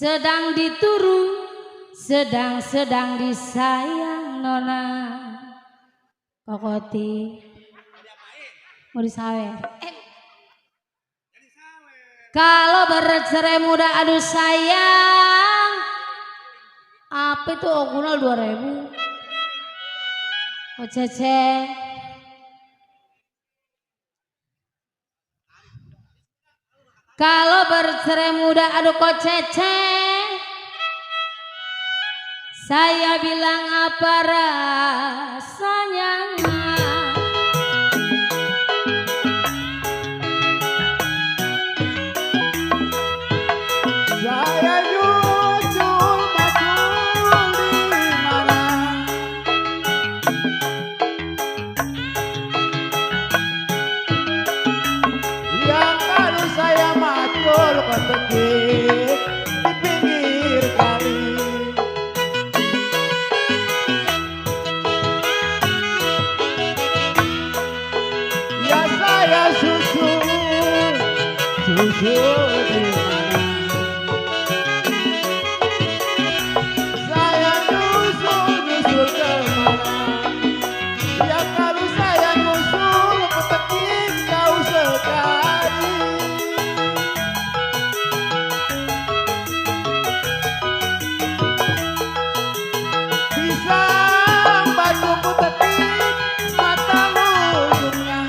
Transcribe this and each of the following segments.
sedang dituru, sedang disayang nona. Kokoti mau disawer. Kalau bercerai muda aduh sayang, apa itu ogunal 2000? Oh cece. Kalau bercerai muda aduh kok cece, saya bilang apa rasanya. Saya jujur macul di mana, yang kalau saya macul ketekik di pinggir kali. Ya saya susul di mana. Saya nyusul kemana? Ya kalau saya nyusul ketekik kau sekali. Pisang batu ketekik mata ujungnya.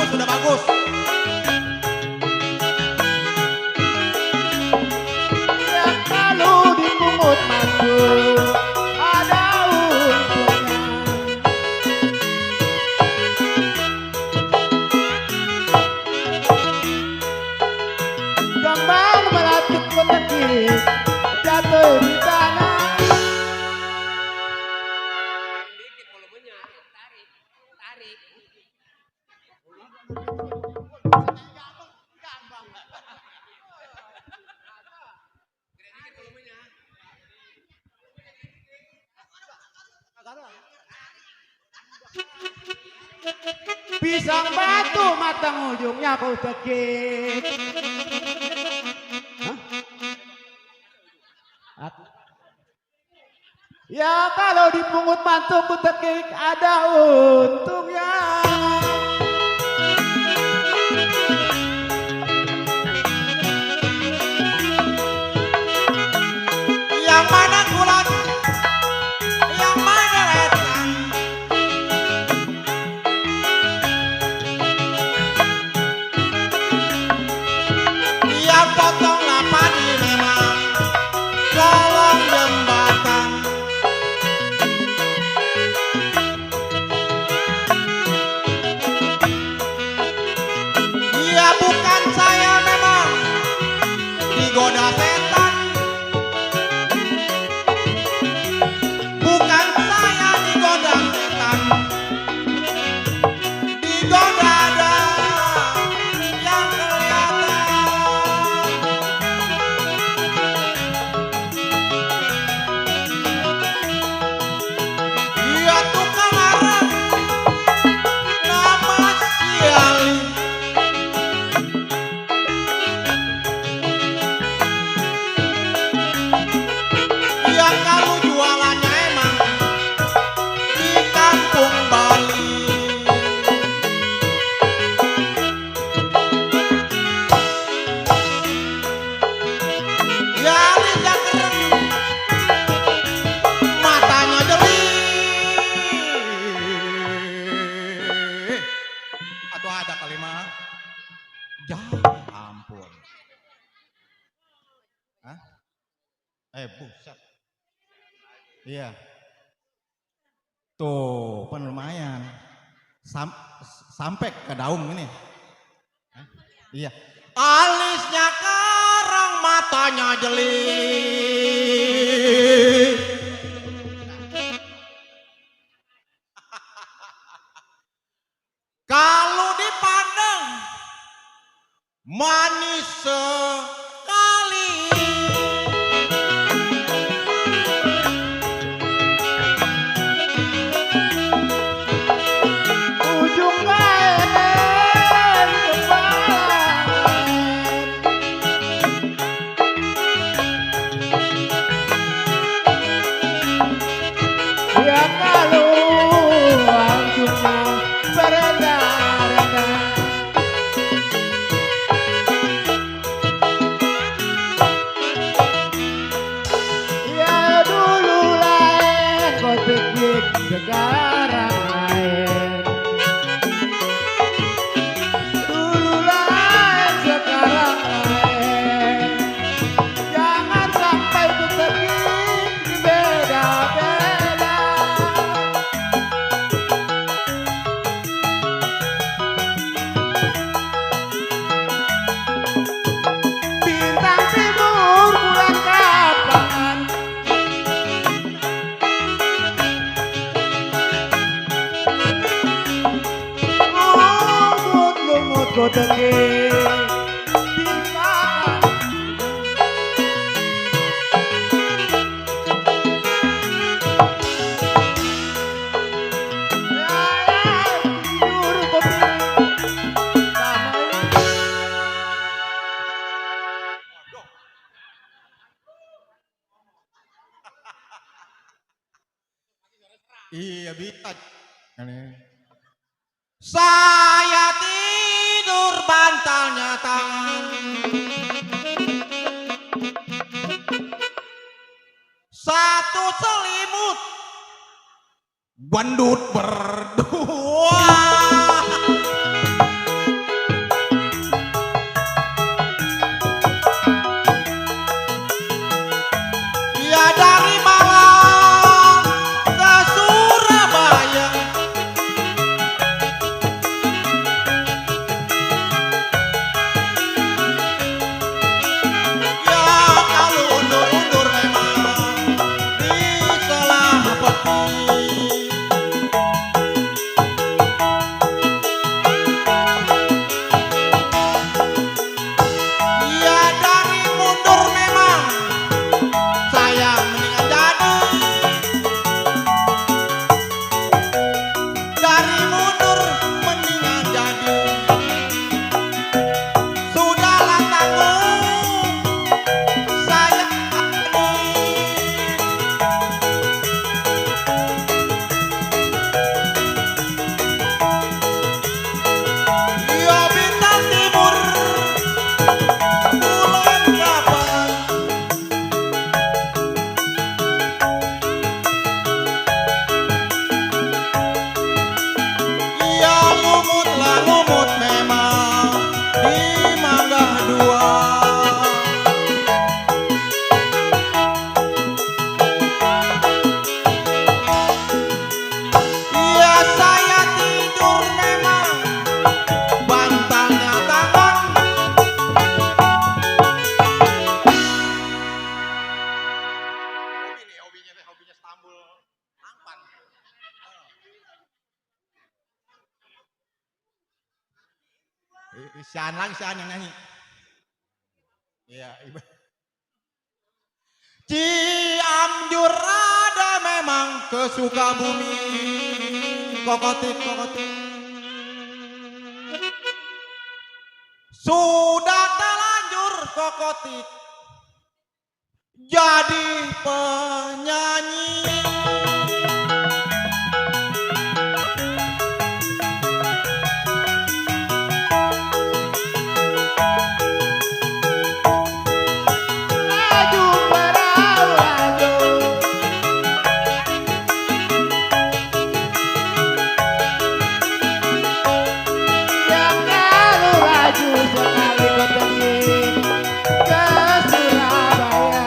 Sudah bagus. Ya kalau dipungut mantul ada untungnya. Gambar melatih ketekik jatuh di tanah. Pisang batu matang ujungnya kau tekik. Hah? Ya kalau dipungut mantu ku tekik ada untungnya. Yang mana kulat, yang mana etan. Yang potong lapan memang kolong jembatan. Ya bukan saya memang digoda setan. Bukan saya digoda setan. Digoda ada yang kelihatan. Iya tukang arang nama siali. Yang kalau jualannya emang di kampung Bali. Ya Liza keren, matanya jeli. Atau ada kalimat? Ya ampun. Hah? Buset. Iya. Tuh, kan lumayan. Sampai ke daun ini. Hah? Iya. Alisnya karang, matanya jeli. Kalau dipandang manis sekali. Ujung kain kepala sekarang lain. Dulu lain sekarang lain. Jangan sampai ku pergi beda-beda. Bintang timur pulang kapan? Lumut-lumut ku teki di kapan? Tidur kopi sama Iya bisa. Saya tidur bantalnya tangan. Satu selimut. Bandut berdua. Ya dari Malang ke Surabaya. Ya kalau undur-undur memang di selah peti. Ya dari mundur memang saya mendingan jadi. Dari mundur mendingan jadi. Sudahlah tanggung saya ini. Ya bintang timur bulan kapan? Ya lumutlah lumut memang di Mangga Dua. Ya saya tidur memang bantalnya tangan. Hobi nih, hobinya Stambul Angpan. Sian lagi sian yang nyanyi. Iya, ibu. Cianjur ada memang ke Sukabumi. Kokotik. Sudah terlanjur kokotik jadi penyanyi. laju perahu laju. Yang kalau laju sekali ku pergi ke Surabaya.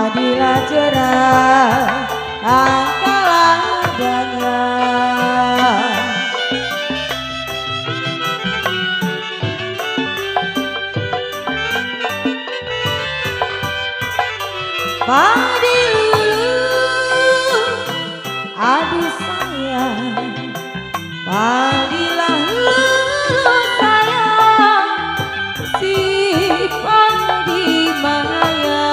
padilah cerah angkalah adanya. Padi lulu aduh sayang, padilah lulu sayang, si padi maya.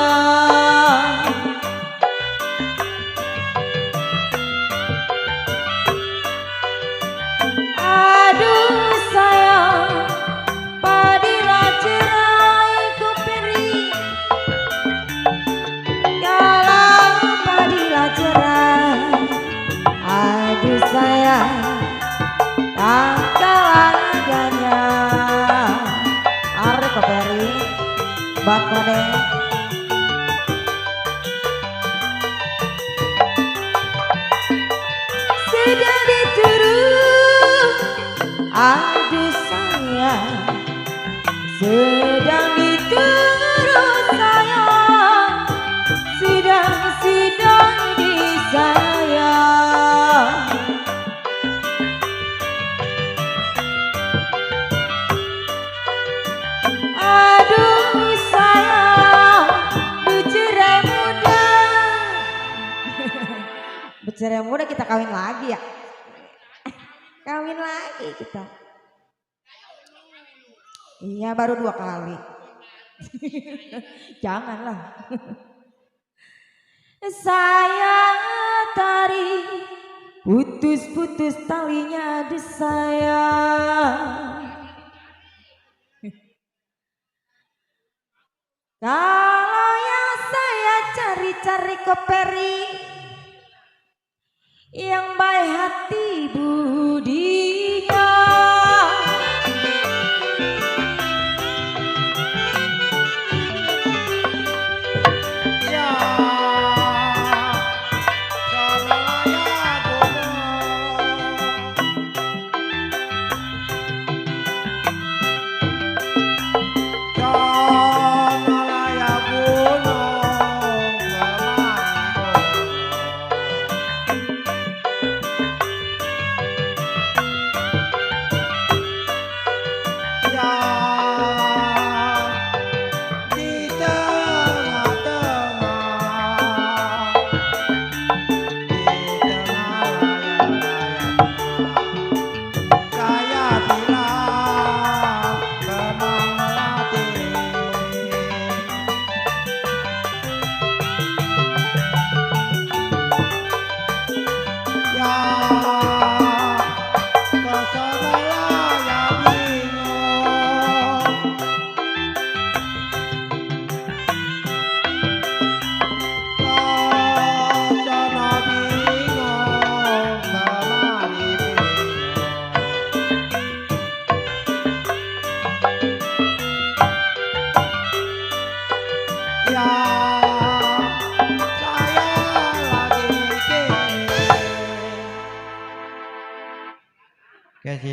Aduh sayang, padilah cerai ku peri. Aduh sayang, tangkal adanya. Are keperi bakone sedang diturut. Aduh sayang, sedang diturut sayang, sidang disayang. Aduh sayang, bercerai muda. Bercerai muda kita kawin lagi ya. Kawin lagi kita. Iya baru 2 kali. Janganlah. Saya tarik putus-putus talinya di sayang. Kalau yang saya cari-cari koperi yang baik hati budinya.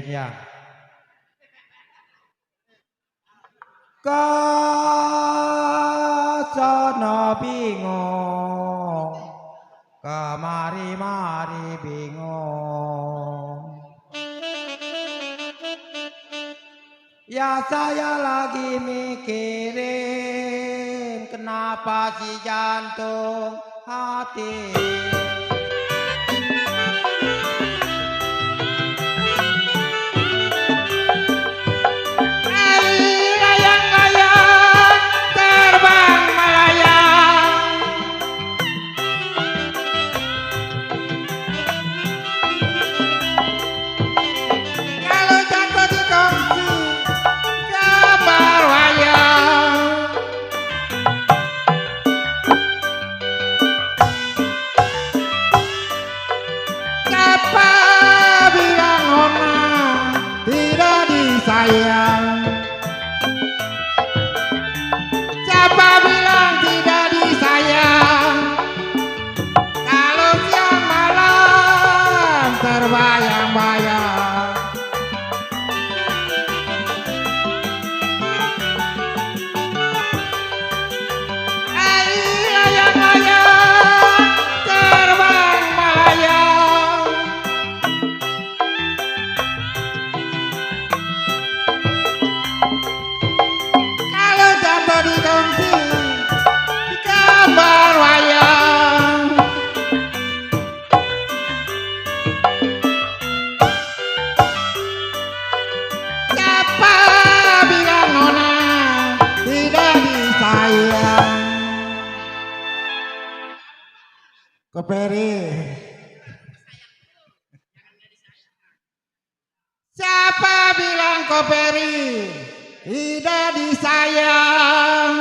Ya. Kasono bingung, kemari-mari bingung. Ya saya lagi mikirin kenapa si jantung hati. sayang. Koperi. Siapa bilang Koperi tidak disayang?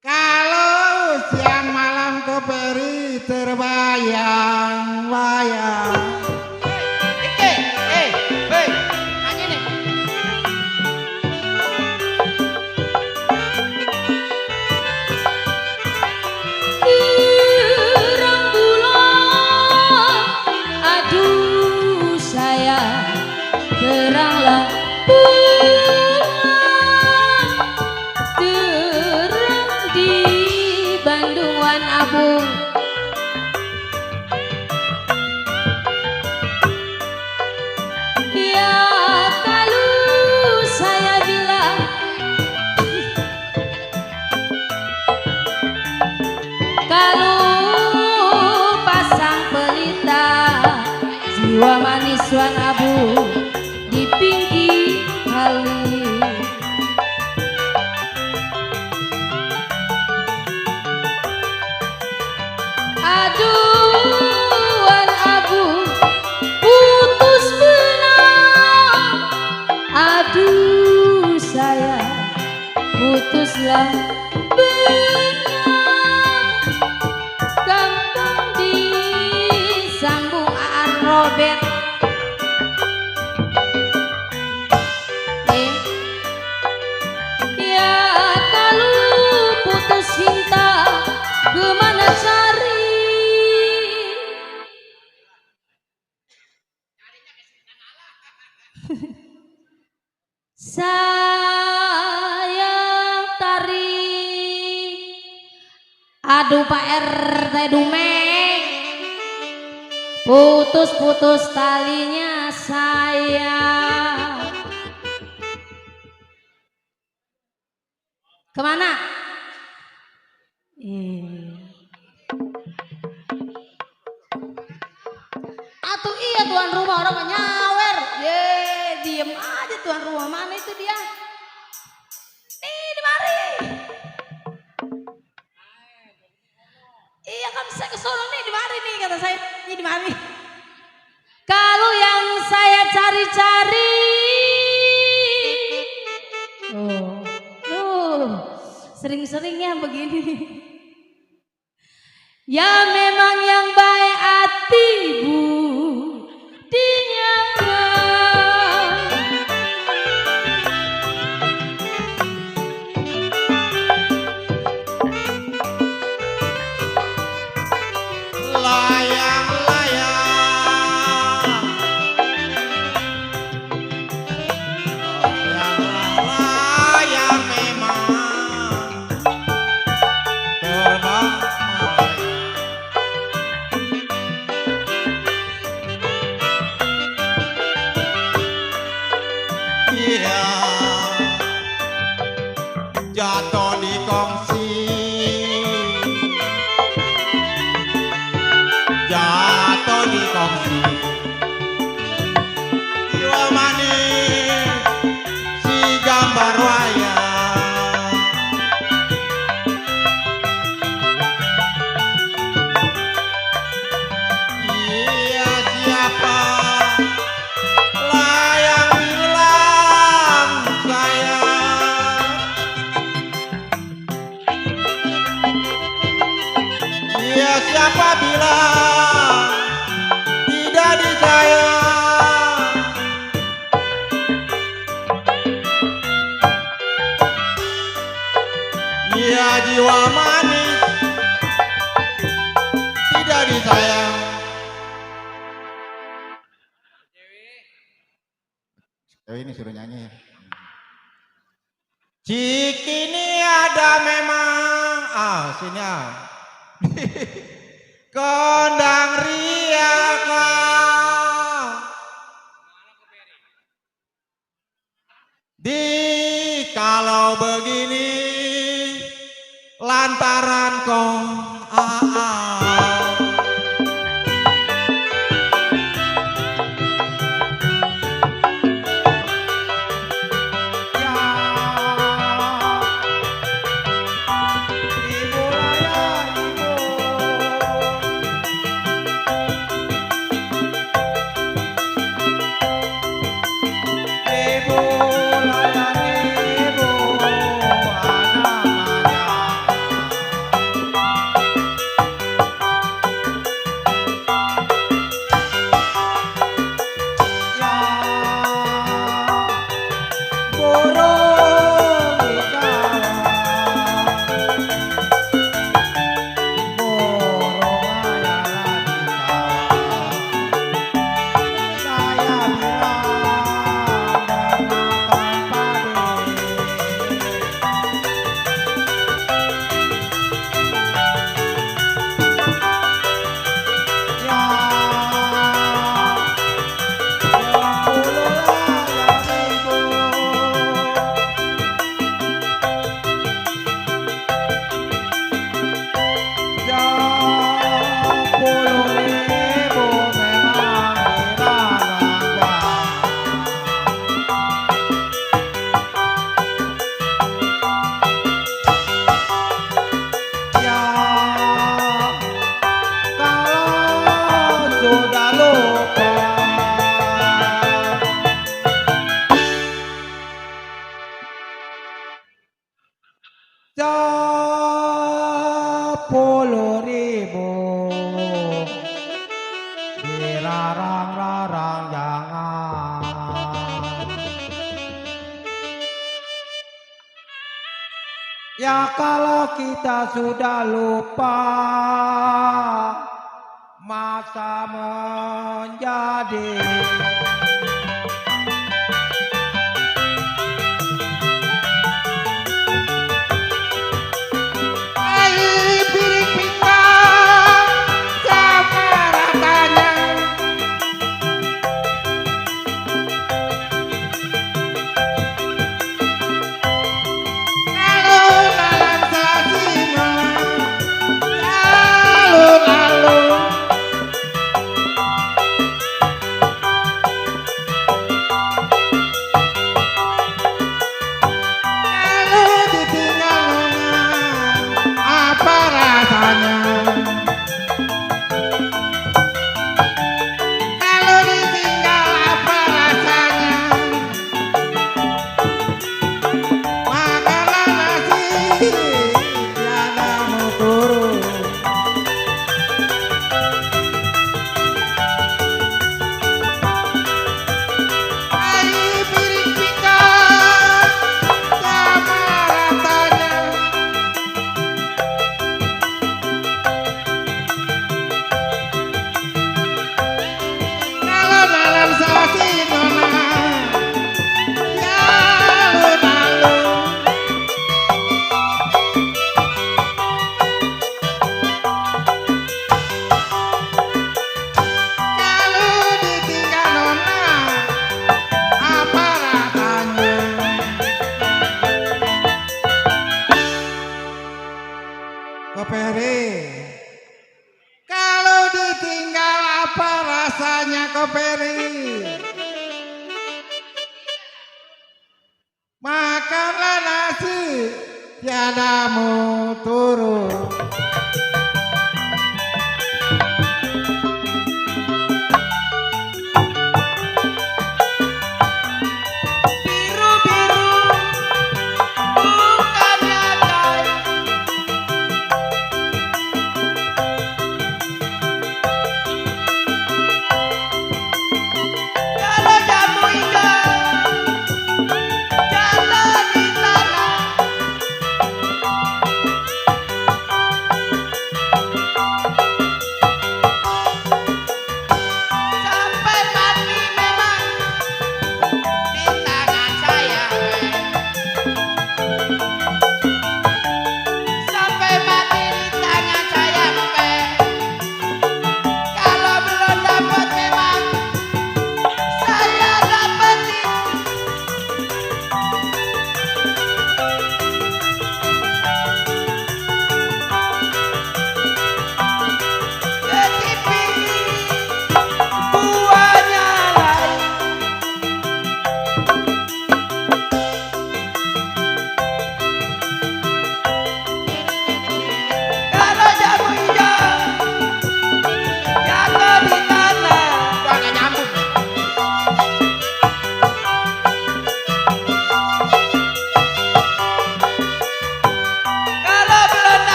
Kalau siang malam Koperi terbayang-bayang. Terang bulan, aduh sayang, teranglah bulan, terang di Bandung Wan Abu. Ya kalau saya bilang kalau pasang pelita jiwa manis Wan Abu di pinggir kali. Aduh Wan Abu putus benang, aduh sayang putuslah benang, gampang disambung Aan Robert. Ya kalau putus cinta kemana cari? Sayang tarik, aduh Pak RT Dumeng, putus-putus talinya sayang. Kemana? Atuh iya tuan rumah orang mah nyawer. Ye, diem aja tuan rumah, mana itu dia? Nih di mari. Iya kan saya ke sono nih di mari nih kata saya, nih di mari. Kalau yang saya cari-cari, sering-seringnya begini. Ya memang yang baik hati bu dinyaman. Layang memang terbang iya jatuh di kongsi, jatuh di kongsi. Jiwa manis si gambar wayang, iya siapa layang bilang sayang, iya siapa bilang tidak disayang. Iya jiwa manis tidak disayang. Dewi ini suruh nyanyi ya. Cikini ada memang, sini kondang riaka. Di kalau begini lantaran kau Ya kalau kita sudah lupa masa menjadi air piring pinggang sama ratanya. Koperi, kalau ditinggal apa rasanya Koperi? Makanlah nasi, tiada mau turun.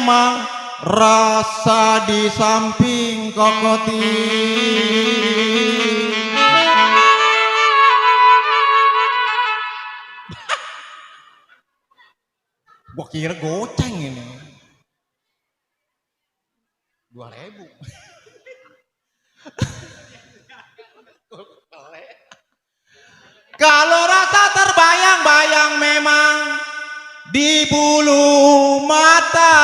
memang rasa di samping kokotik. Gua kira goceng ini. 2.000. Kalau rasa terbayang-bayang memang di bulu mata.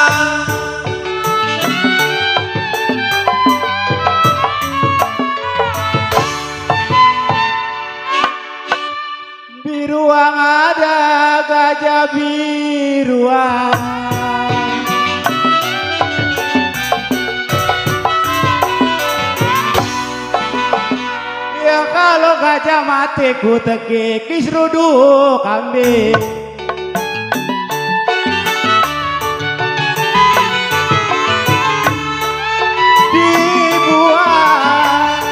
Biruang ada gajah biruang. Ya kalau gajah mati ku tekik kisrudu kambing. Dibuang,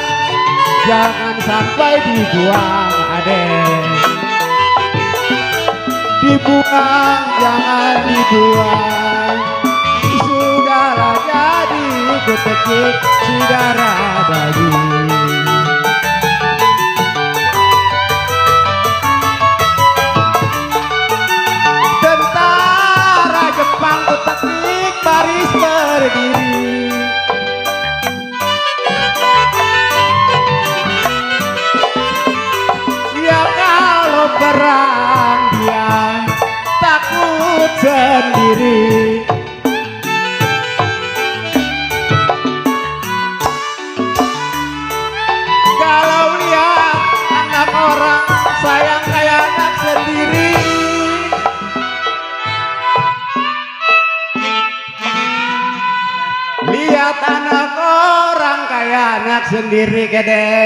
jangan sampai dibuang adek. Dibuang, jangan dibuang. Sudahlah jadi ku tekik saudara daging. Tentara Jepang ku tekik baris berdiri. Ya kalau perang dia takut sendiri. Kalau lihat anak orang sayang kayak anak sendiri. Lihat anak orang kayak anak sendiri gede.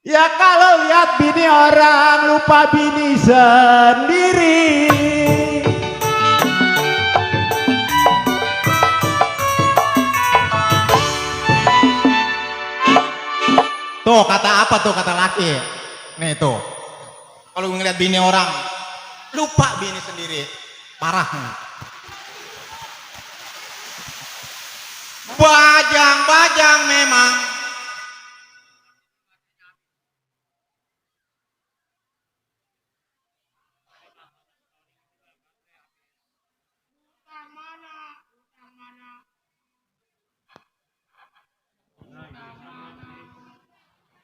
Ya kalau lihat bini orang lupa bini sendiri. Tuh kata apa tuh kata laki? Nih tuh. Kalau ngeliat bini orang lupa bini sendiri. Parah. Bajang-bajang memang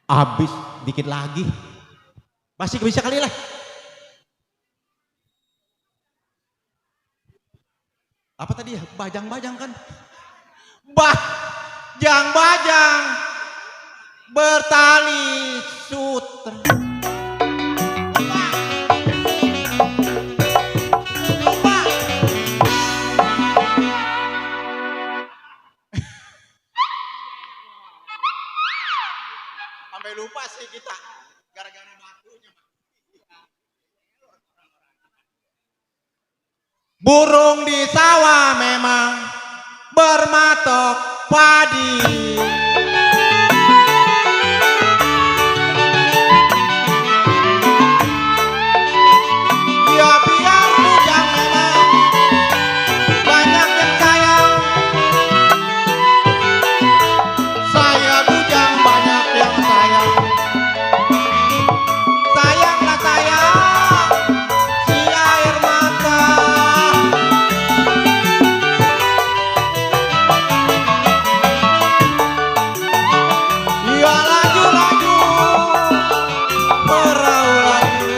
habis dikit lagi. Masih bisa kali lah. Apa tadi ya? Bajang-bajang kan? Bajang-bajang bertali sutra. Lupa. Sampai lupa sih kita gara-gara batunya. Burung di sawah memang bermatok padi. Ya biar bujang memang banyak yang sayang. Saya bujang banyak yang sayang. Sayanglah sayang si air mata. Ya laju-laju perahu laju.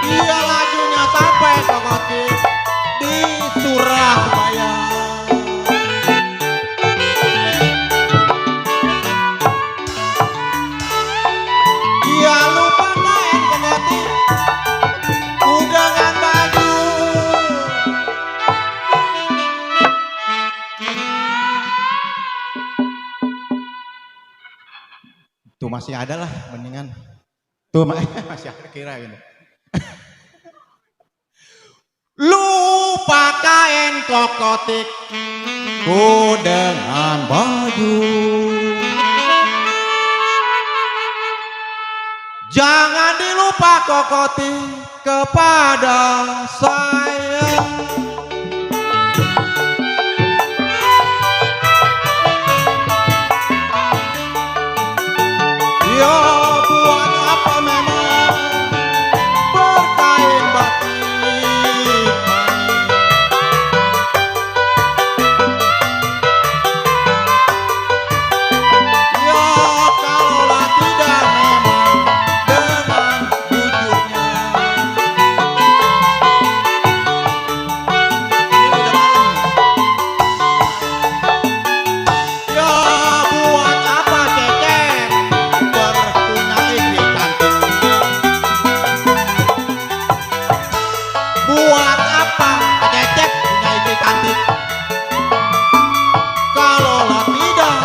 Ya lajunya sampai ke Kokotik di Surabaya. Ya lupa naik ke Kokotik udangan baju. Tuh masih ada lah mendingan. Tuh masih ada kira ini. Lupa kain Kokotik ku dengan baju. Jangan dilupa kokoti kepada saya. Ya buat apa memang berkain batik ya kalaulah tidak memang dengan jujurnya. Ini udah malam nih. Ya buat apa Cecep berpunya istri cantik? Buat apa Cecep punya istri cantik? Kalaulah tidak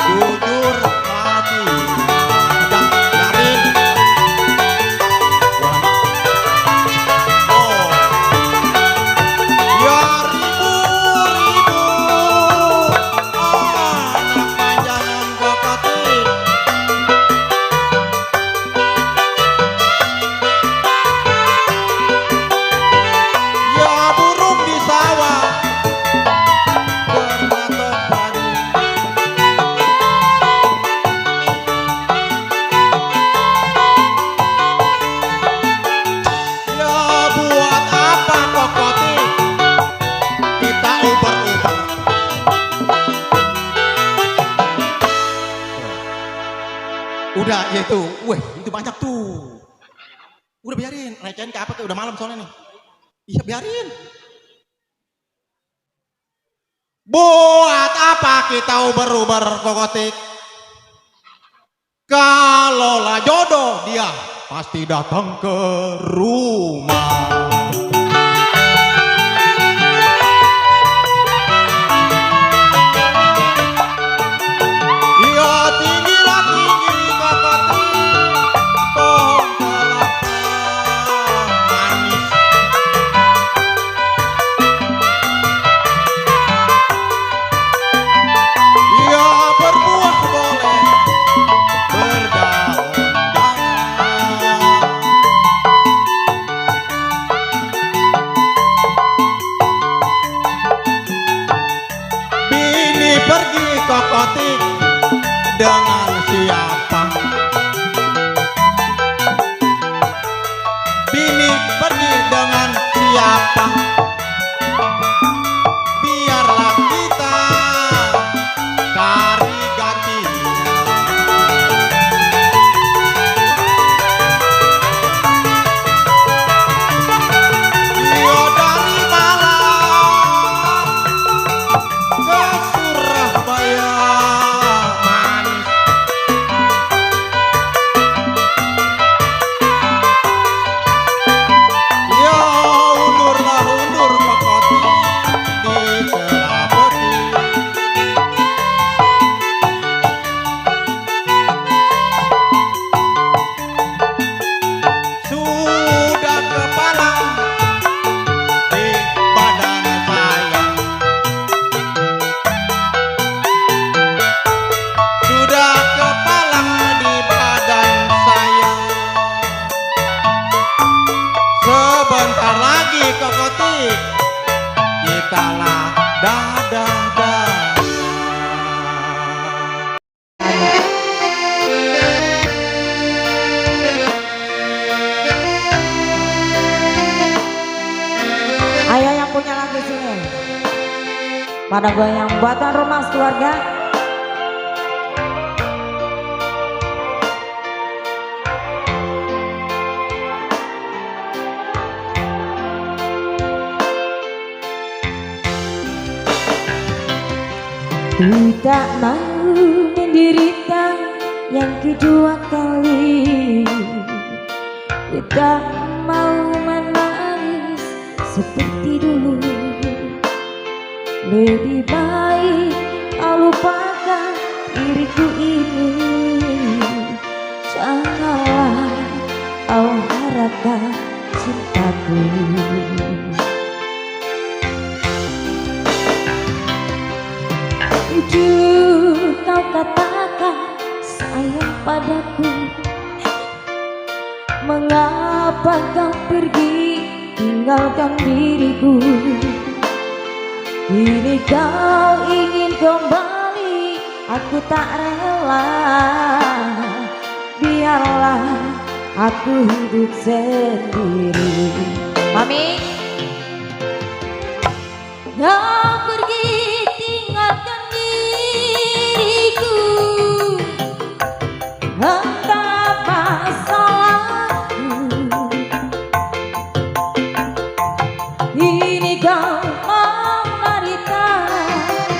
jujur hati. Udah, biarin. Oh, ya ribu-ribu anak panjangan kokoti. Ya burung di sawah bermatok padi. Ya buat apa kokoti kita uber-uber. Udah ya itu, weh itu banyak tuh. Udah biarin, recehin ke apa tuh udah malam soalnya nih. Iya biarin. Buat apa kita uber-uber kokotik? Kalaulah jodoh dia pasti datang ke rumah. Iya tinggilah tinggi kokotik, pohon kelapa manis. Iya berbuah boleh, berdaun jangan. Bini pergi kokotik dengan siapa? Bini pergi dengan siapa? Biarlah kita cari gantinya. Iya dari Malang ke Surabaya manis. Ya undurlah undur kokoti di Selapoti. Sudah kepalang di badan saya. Sudah kepalang di badan saya. Sebentar lagi kokotik kita lah dadah. Ayo yang punya lagu sini. Pada goyang buatan rumah keluarga. Ku tak mau menderita yang kedua kali. Ku tak mau menangis seperti dulu. Lebih baik kau lupakan diriku ini. Janganlah kau harapkan cintaku. Jujur kau katakan sayang padaku, Mengapa kau pergi tinggalkan diriku? Kini kau ingin kembali, aku tak rela. Biarlah aku hidup sendiri. Mami, kau pergi tinggalkan diriku. Entah apa salahku, ini kau menderita.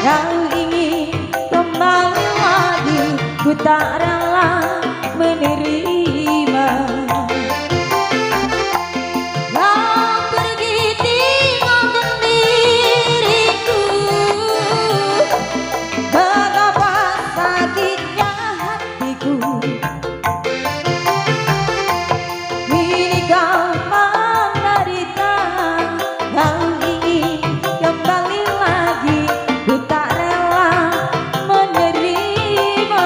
Kau ingin kembali lagi, ku tak rela menerima. Kau pergi tinggalkan diriku. Betapa sakitnya hatiku. Kini kau menderita. Kau ingin kembali lagi, ku tak rela menerima.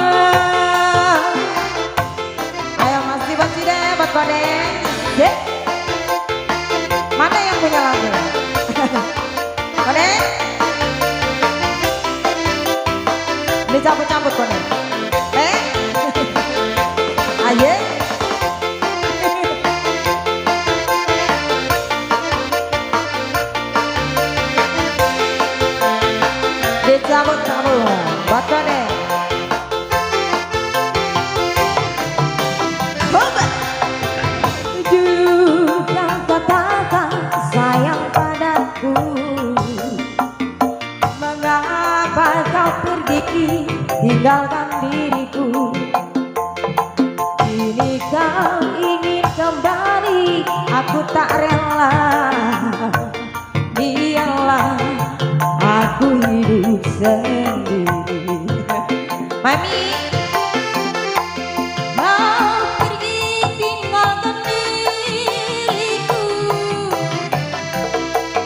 Ayo masih buat Cide, buat Kode. Dek, mana yang punya lagu? Kode, dicabut-cabut Kode. Ayo. Dicabut-cabut buat Kode. Dulu kau katakan sayang padaku. Mengapa kau pergi tinggalkan diriku? Kini kau ingin kembali, aku tak rela. Biarlah aku hidup sendiri. Mami, kau pergi tinggalkan diriku.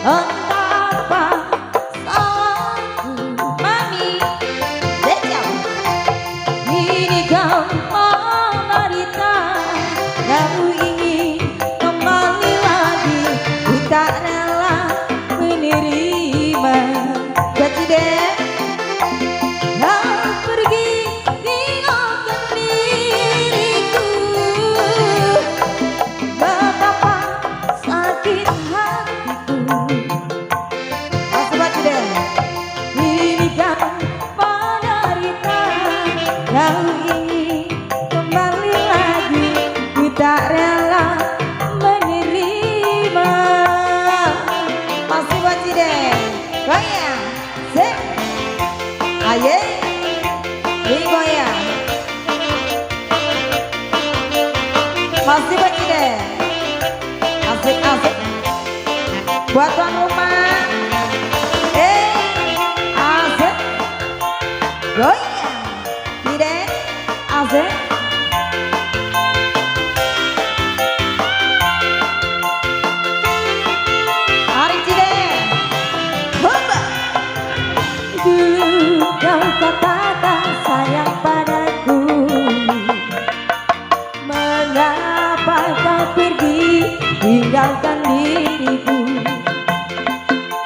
Entah apa salahku. Mami, Deja, ini kau menderita. Kau ingin kembali lagi, ku tak rela menerima. Jadi deh, kau pergi tinggalkan diriku. Betapa sakit hatiku. Masih baca deh. Ini kau menderita. Kau ingin kembali lagi, ku tak rela menerima. Masih baca deh. Goyang, sik, aye, goyang. Masih baca deh. Asik-asik. Buat tuan rumah. Asik. Goyang. Tidak asik. Mari Cide. Bomba. Dulu kau katakan sayang padaku. Mengapa kau pergi tinggalkan diriku?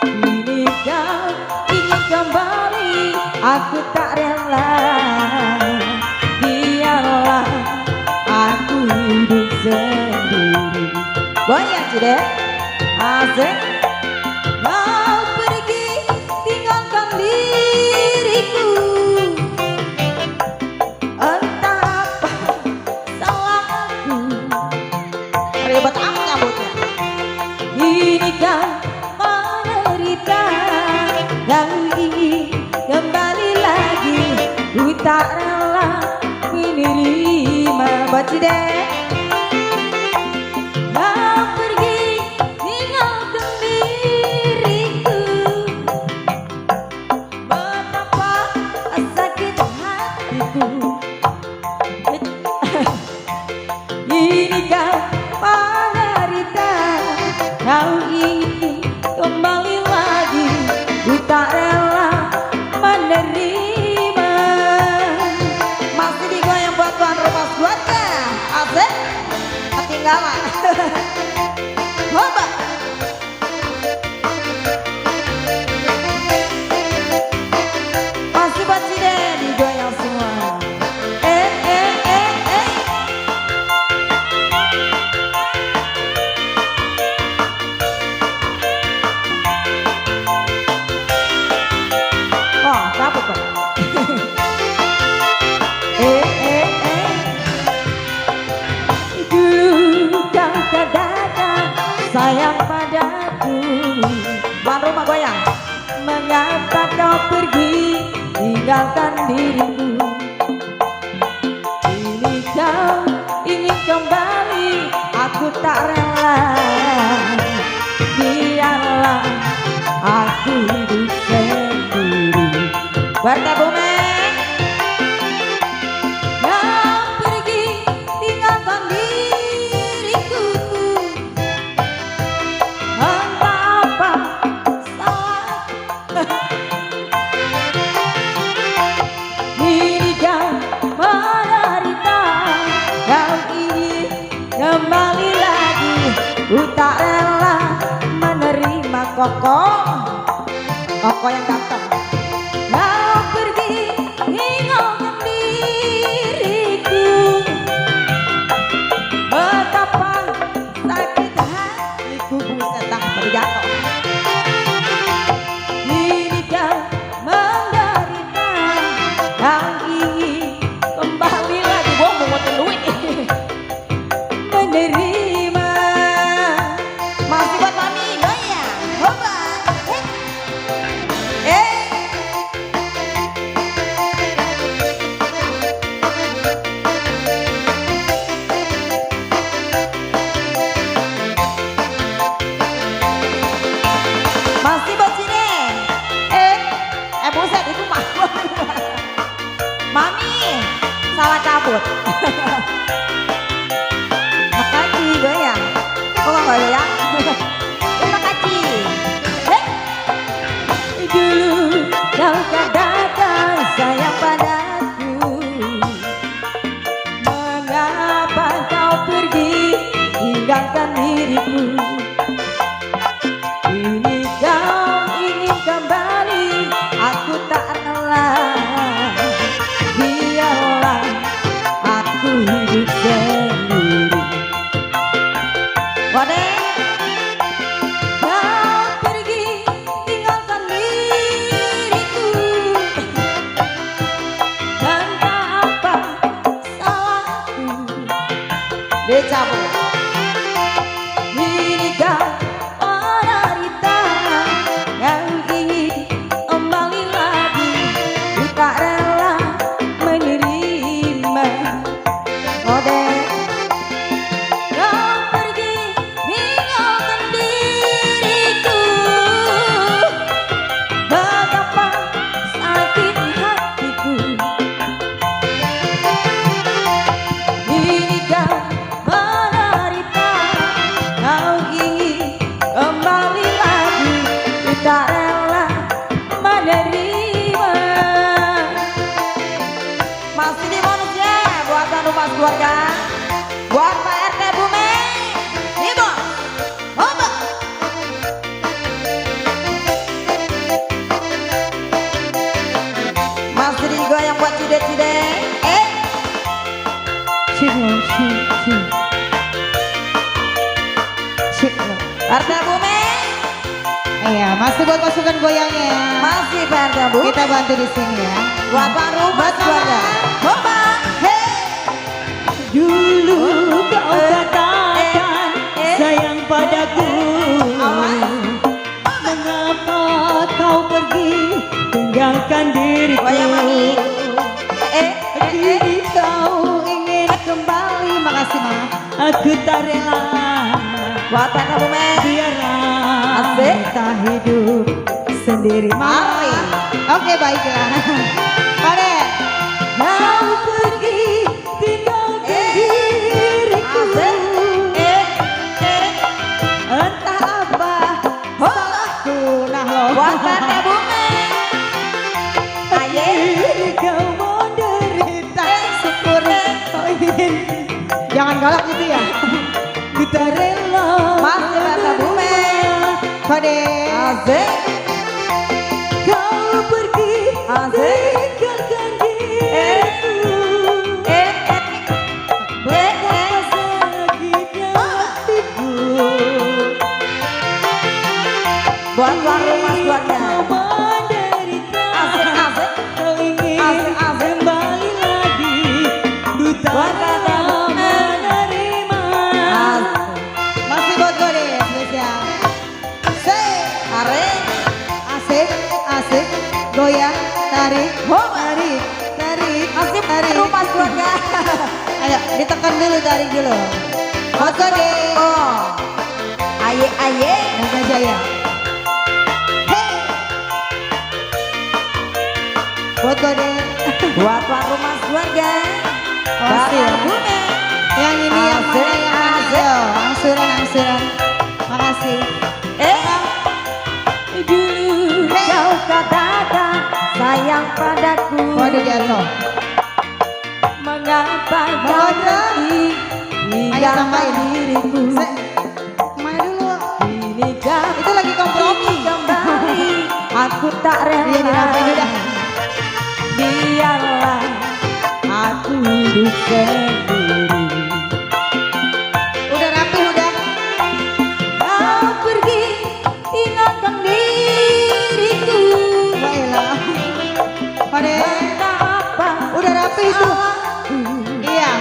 Kini kau ingin kembali, aku tak rela. Biarlah aku hidup sendiri. Goyang Cide. Asik. Kau pergi tinggalkan diriku. Entah apa salahku. Ribet amat nyambutnya. Ini kau menderita. Kau ingin kembali lagi, ku tak rela menerima. Baca deh. Kau pergi tinggalkan diriku. Betapa sakit hatiku. Ini kau menderita. Kau ingin kembali lagi, ku tak rela menerima. Masih digoyang buat tuan rumah keluarga. Asik. Hoba. Masih buat Cide digoyang semua. Oh, dapet kok. Dulu kau katakan sayang padaku. Tuan rumah goyang. Mengapa kau pergi tinggalkan diriku? Kini kau ingin kembali, aku tak rela. Biarlah aku hidup sendiri. Bertabungan. Kau pergi tinggalkan diriku. Entah apa salah. Kini kau menderita. Kau ingin kembali lagi. Ku tak rela menerima koko yang ganteng. Kau pergi tinggalkan diriku. Betapa sakit hatiku. Buset dah baru jatuh. Kini kau menderita. Kau ingin kembali lagi. Gua mau ngotin duit. Menerima. Masih buat mami goyang. Hoba. Masih buat sini. Buset itu mah. Mami salah cabut. Makasih goyang. Kok nggak goyang? Terima kasih. Dulu kau katakan sayang padaku. Mengapa kau pergi tinggalkan diriku? Kini kau ingin kembali, aku tak rela. Biarlah aku hidup sendiri. Waduh. Kau pergi tinggalkan diriku. Entah apa salahku. Dicabut. Kini kau menderita. Kau ingin kembali lagi. Ku tak rela menerima. Waduh. Kau pergi tinggalkan diriku. Betapa sakit hatiku. Kini kau menderita. Kau ingin kembali lagi. Ku tak rela menerima. Masih di bonusnya buatan rumah keluarga. Buat Pak RT Bume. Nih bos. Hoba. Masih digoyang buat Cide-Cide. RT Bume. Iya, masih buat pasukan goyangnya. Masih Pak RT Bu. Kita bantu di sini ya. Buat Pak rumah keluarga. Hoba. Dulu kau katakan sayang padaku. Mengapa kau pergi tinggalkan diriku? Goyang mami. Kini kau ingin kembali. Makasih Ma. Aku tak rela. Buat Pak RT Bume. Biarlah Asik. kita hidup sendiri. Mari. Oke baiklah. Mari. Kau pergi tinggalkan diriku. Asik. Entah apa salahku. Nah lo. Buat Pak RT Bume. Aye. Kini kau menderita. Syukur. Oh, iya. Jangan galak gitu ya. Kita rela Masih Pak RT Kode. Asik. Kau pergi Asik. tinggalkan diriku. Betapa sakitnya hatiku. Buat tuan rumah keluarga. Menderita. Asik, asik. Kau ingin Asik, asik. kembali lagi. Ku tak Buat kata menerima. Masih buat Kode spesial. Tarik. Asik, asik, goyang, tarik, tarik, tarik, Asik tarik. rumah keluarga. Ayo, ditekan dulu, tarik dulu. Buat Kode. Oh. Aye aye. Naga Jaya. Hey. Buat Kode. Buat tuan rumah keluarga. Pasti ya. Bakar Bume. Yang ini yang mana Asik, yang mana? asik. Ayo, angsuran, angsuran. Makasih. Dulu kau katakan sayang padaku. Waduh jatuh. Mengapa kau Waduh. pergi Ayo tinggalkan tambahin. diriku. Mana dulu? Ini kau Itu lagi kompromi. kembali. Aku tak Iya, dirapain rela. udah. Biarlah aku hidup sendiri. Udah rapi, udah. Kau pergi tinggalkan diriku. Baiklah. Kode. Kenapa Udah rapi itu. salahku? Iya.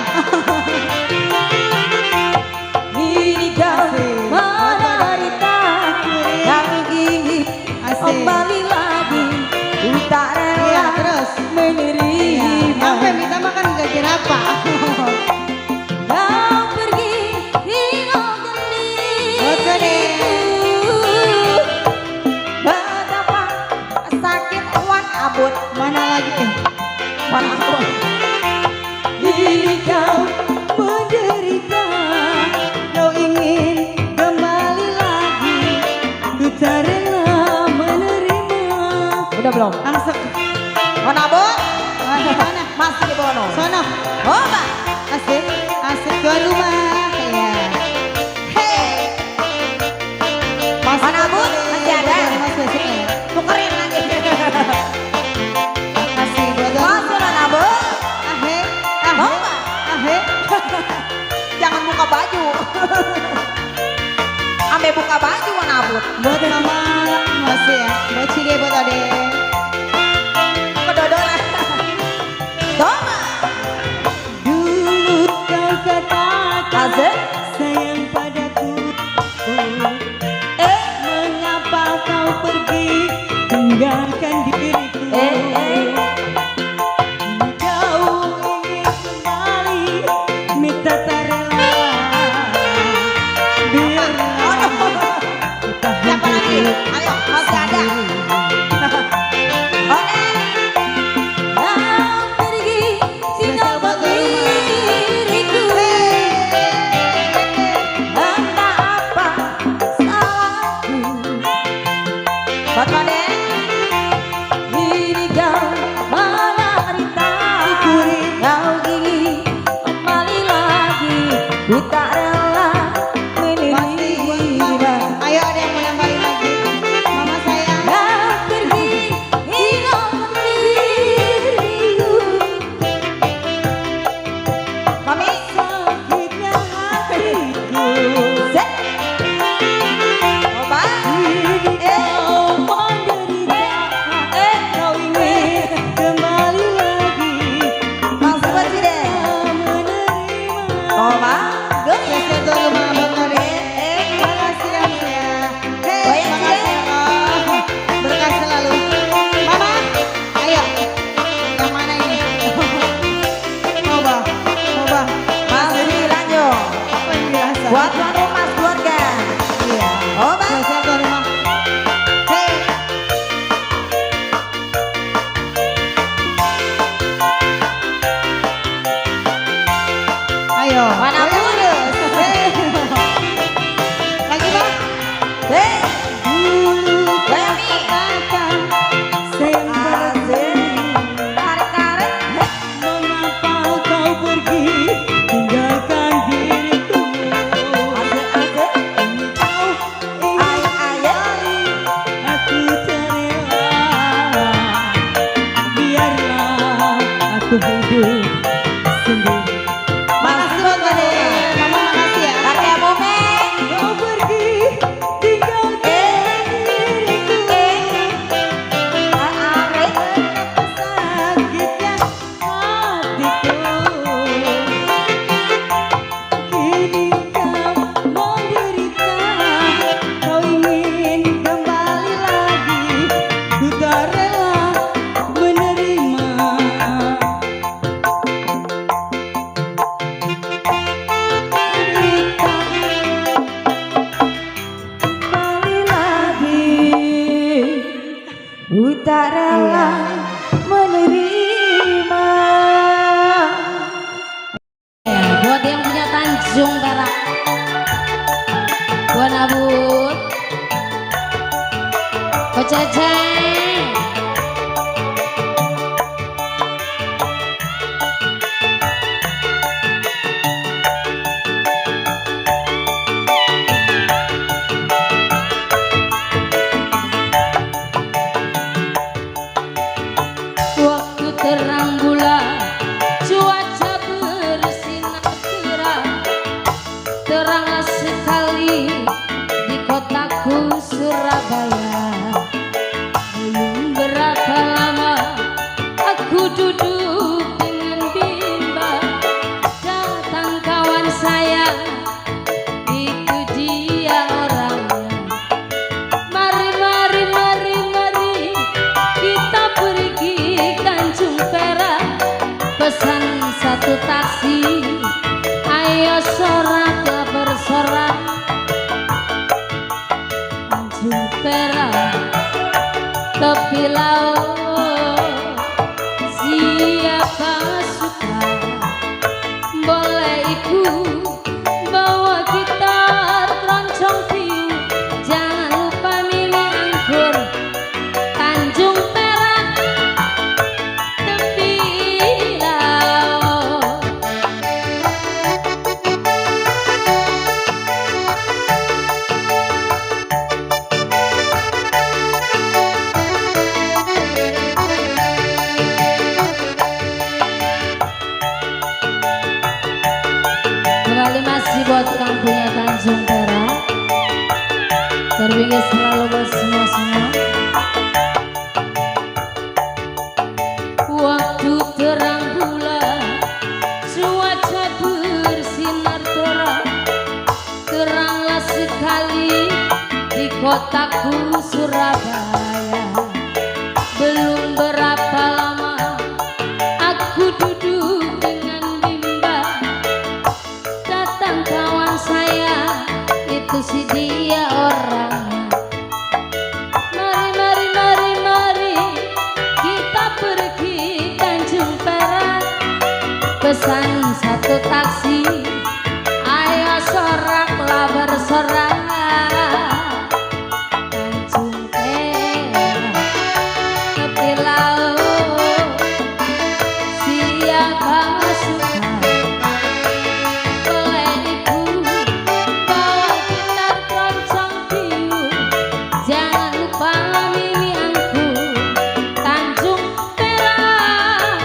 Ini kau menderita. Yang ingin Asik. kembali lagi. Ku tak Iya, rela terus. menerima. Sampai minta makan gak kira apa. Kau pergi tinggalkan Betul, diriku. Betapa sakit wan abut. Mana lagi? Wan abut. Ini kau menderita. Kau ingin kembali lagi. Ku tak rela menerima. Udah belum? Langsung. Wan abut. Mana? Masih di Bono. Sono. Oh, Mbak. Asik, asik tuan rumah. Iya. Hey. Masih Mana, Bu? boleh. Masih ada? Masih, masih. Tukerin lagi. Masih buat tuan Masih rumah. Wan abut. Ahe, Mau ahe, nggak? ahe. Jangan buka baju. Ame buka baju Wan abut. Buat mama masih ya. Buat Cide, buat Ade. Kedodoran. Toma. Dulu kau katakan Asik. sayang padaku. Mengapa kau pergi tinggalkan diriku? Kau ingin kembali, minta tak rela. Biarlah kita Siapa lagi? hidup Ayo, masih ada. Oke. Kau pergi tinggalkan diriku. Entah apa salahku. Buat Kode. Ini kau menderita. Kau ingin kembali lagi. Ku tak rela Masih buat menerima. mama. Ayo ada yang mau nambahin lagi. Mama sayang. Kau pergi tinggalkan diriku. Mami. Sakitnya hatiku. Zek. Oba. Kau menderita. ku hidup sendiri. Makasih buat Bade. Mama makasih ya. Kakek Bumi. Kau pergi tinggalkan diriku. Arif. Sakitnya hatiku. Kini kau menderita. Kau ingin kembali lagi. Ku tak rela menerima. Kembali lagi. Ku tak rela menerima. Buat yang punya Tanjung Perak, buat Abud, Ko Ceceng, waktu terang bulan, cuaca bersinar cerah, teranglah sekali di kotaku Surabaya. Belum berapa lama aku duduk dengan bimbang, datang kawan saya, itu dia orangnya. Mari, mari, mari, mari, kita pergi Tanjung Perak, pesan satu taksi, ayo soraklah bersorak. Tanjung Perak, tepi laut, siapa suka, boleh ikut, bawa gitar, keroncong piu, jangan lupa mini anggur. Tanjung Perak, tepi laut. Kembali masih buat yang punya Tanjung Perak, terpinggir selalu buat semua-semua. Waktu terang bulan, cuaca bersinar terang, teranglah sekali di kotaku Surabaya. Belum berapa lama aku duduk dengan bimbang, datang kawan saya, itu si dia orangnya. Mari, mari, mari, mari, kita pergi Tanjung Perak, pesan satu taksi, ayo soraklah bersorak. Tanjung Perak, tepi laut, siapa suka, boleh ikut, bawa gitar, keroncong piu, jangan lupa mini anggur. Tanjung Perak,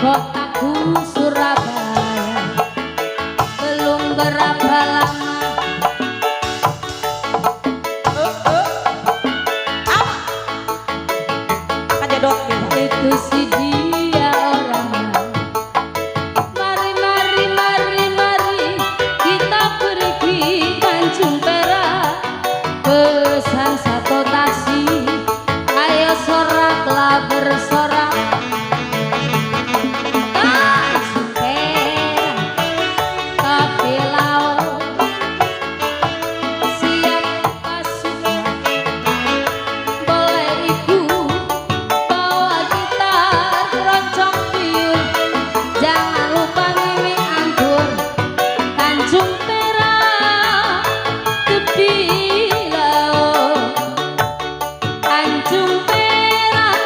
kotaku Surabaya belum berapa lama Kajedot itu si dia orangnya. Mari mari mari mari kita pergi Tanjung Perak, pesan satu taksi, ayo soraklah bersorak. Tanjung Perak tapi laut siap pasukan, boleh ikut bawa gitar keroncong biur, jangan lupa mimi anggur. Tanjung Perak tepi laut, Tanjung Perak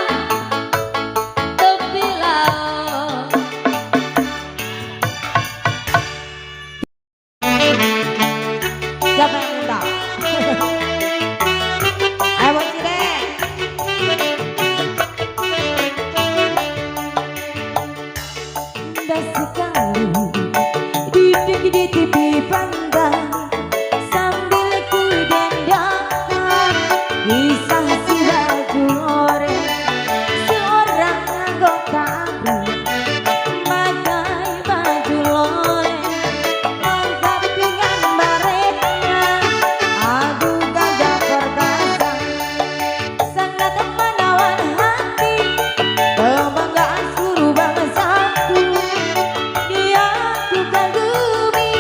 tepi laut. Siapa yang minta? Ayo buat Cideng. Indah sekali duduk di tepi pantai sambil ku dendangkan kisah si baju oranye seorang anggota ABRI pakai baju loreng lengkap dengan baretnya, aduh gagah perkasa sangat menawan hati, kebanggaan seluruh bangsaku. Dia ku kagumi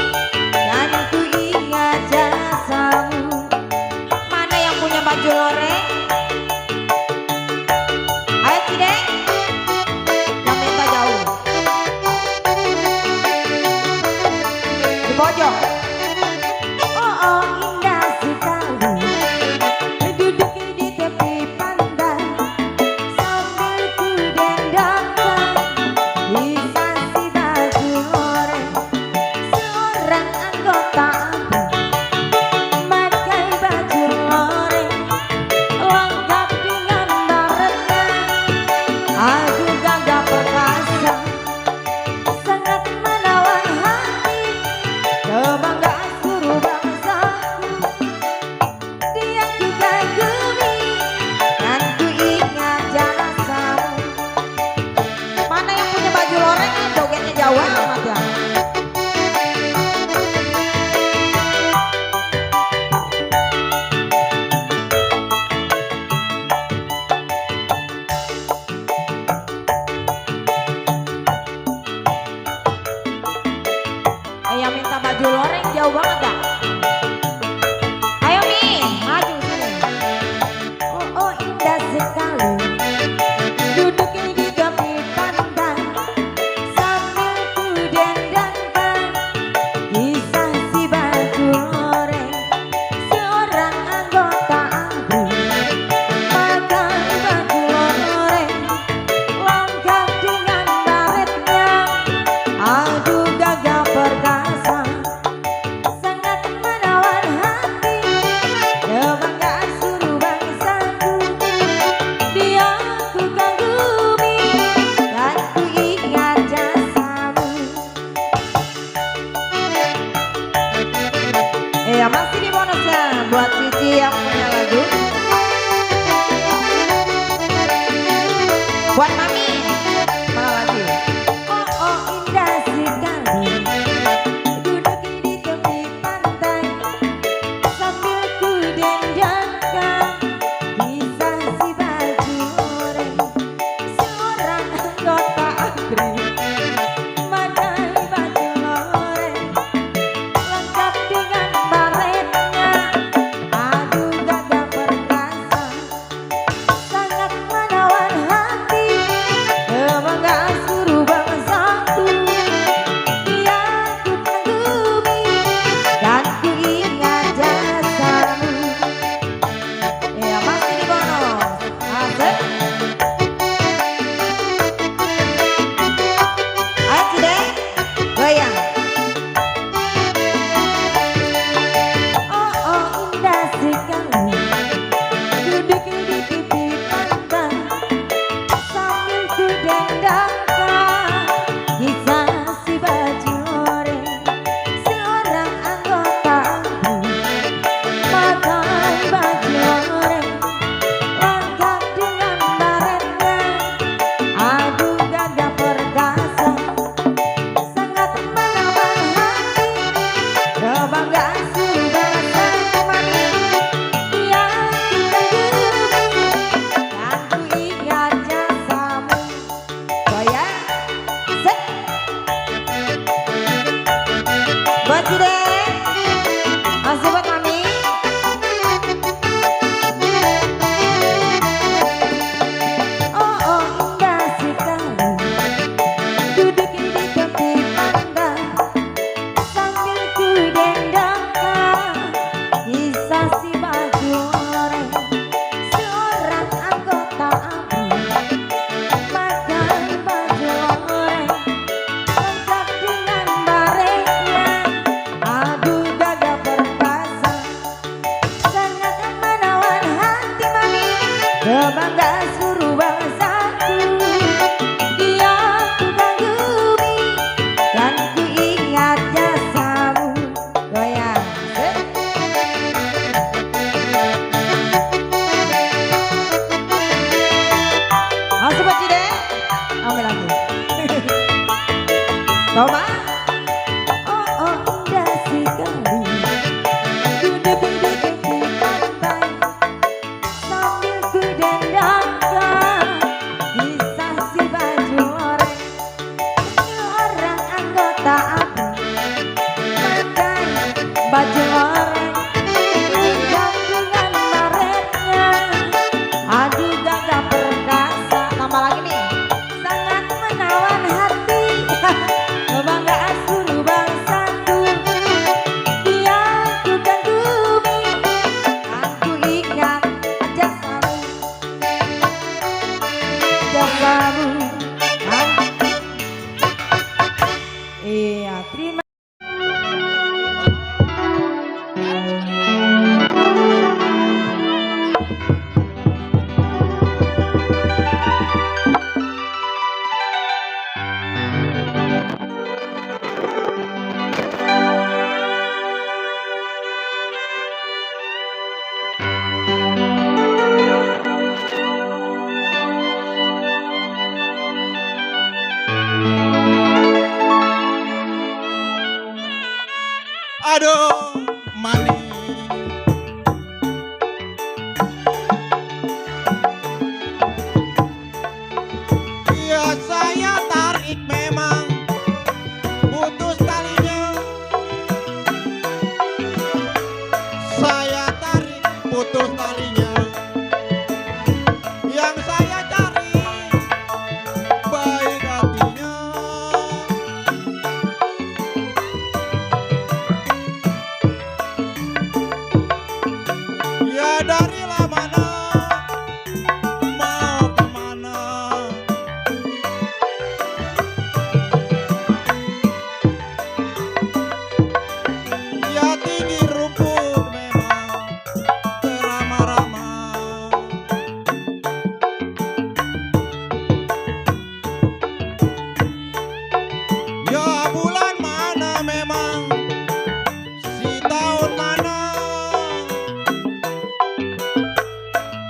dan ku ingat jasamu. Mana yang punya baju loreng? Ayo Cideng. Yang minta jauh. Di pojok. Oh oh indah sekali duduk di tepi pantai sambil ku dendangkan kisah si baju oranye seorang anggota ABRI pakai baju loreng lengkap dengan baretnya, aduh gagah perkasa sangat menawan hati, kebanggaan seluruh bangsaku. Dia ku kagumi dan ku ingat jasamu. Mana yang punya baju loreng? Jogetnya jauh amat ya. Yang minta baju loreng jauh banget dah. Ayo Mi, maju sini. Oh oh indah sekali duduk di tepi pantai sambil ku buat Cide, masih buat Mami. Oh oh indah sekali, duduk di tepi pantai sambil ku dendangkan kisah si baju oranye, seorang anggota ABRI makan baju oranye. Lengkap dengan baretnya, aduh gagah perkasa, sangat menawan hati mami, kebanggaan seluruh bangsaku. Dia ku kagumi, dan ku ingat jasamu. Goyang. Masuk buat Cide, ambil lagi. Coba. Oh oh indah sekali, duduk di tepi pantai sambil ku dendangkan kisah si baju oranye, seorang anggota ABRI makan baju oranye, lengkap dengan baretnya, aduh gagah perkasa. Tambah lagi nih, sangat menawan hati, kebanggaan seluruh bangsaku. Dia ku kagumi, aku ingat jasamu, jasamu. Iya, terima. Aduh, manis. Ya saya tarik memang putus talinya. Saya tarik putus talinya. Yang saya cari baik hatinya. Ya darilah mana, mau kemana. Ya tinggi rumput memang beramah-ramah. Ya bulan mana memang, si tahun mana.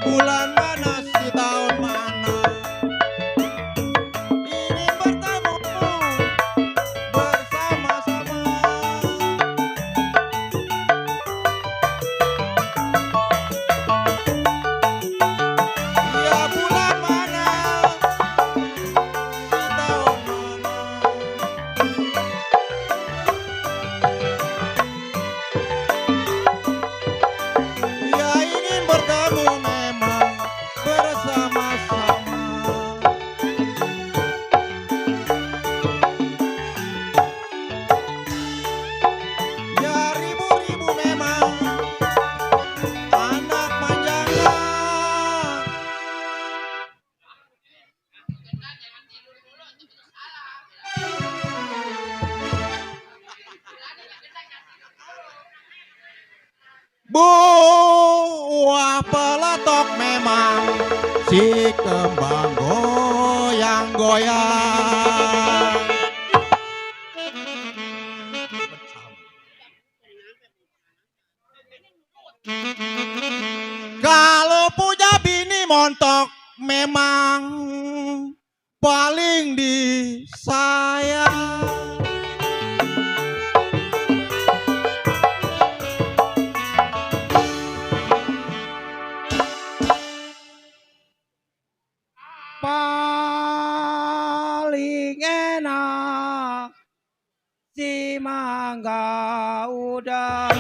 Bulan mana si tahun mana, ingin bertemu bersama-sama. Ya bulan mana, si tahun mana. Ya ingin bertemu memang bersama-sama. Ya ribu-ribu memang anak manjanga. Buah peletok memang si kembang goyang-goyang. Kalau punya bini montok memang paling disayang. Paling enak si mangga udah.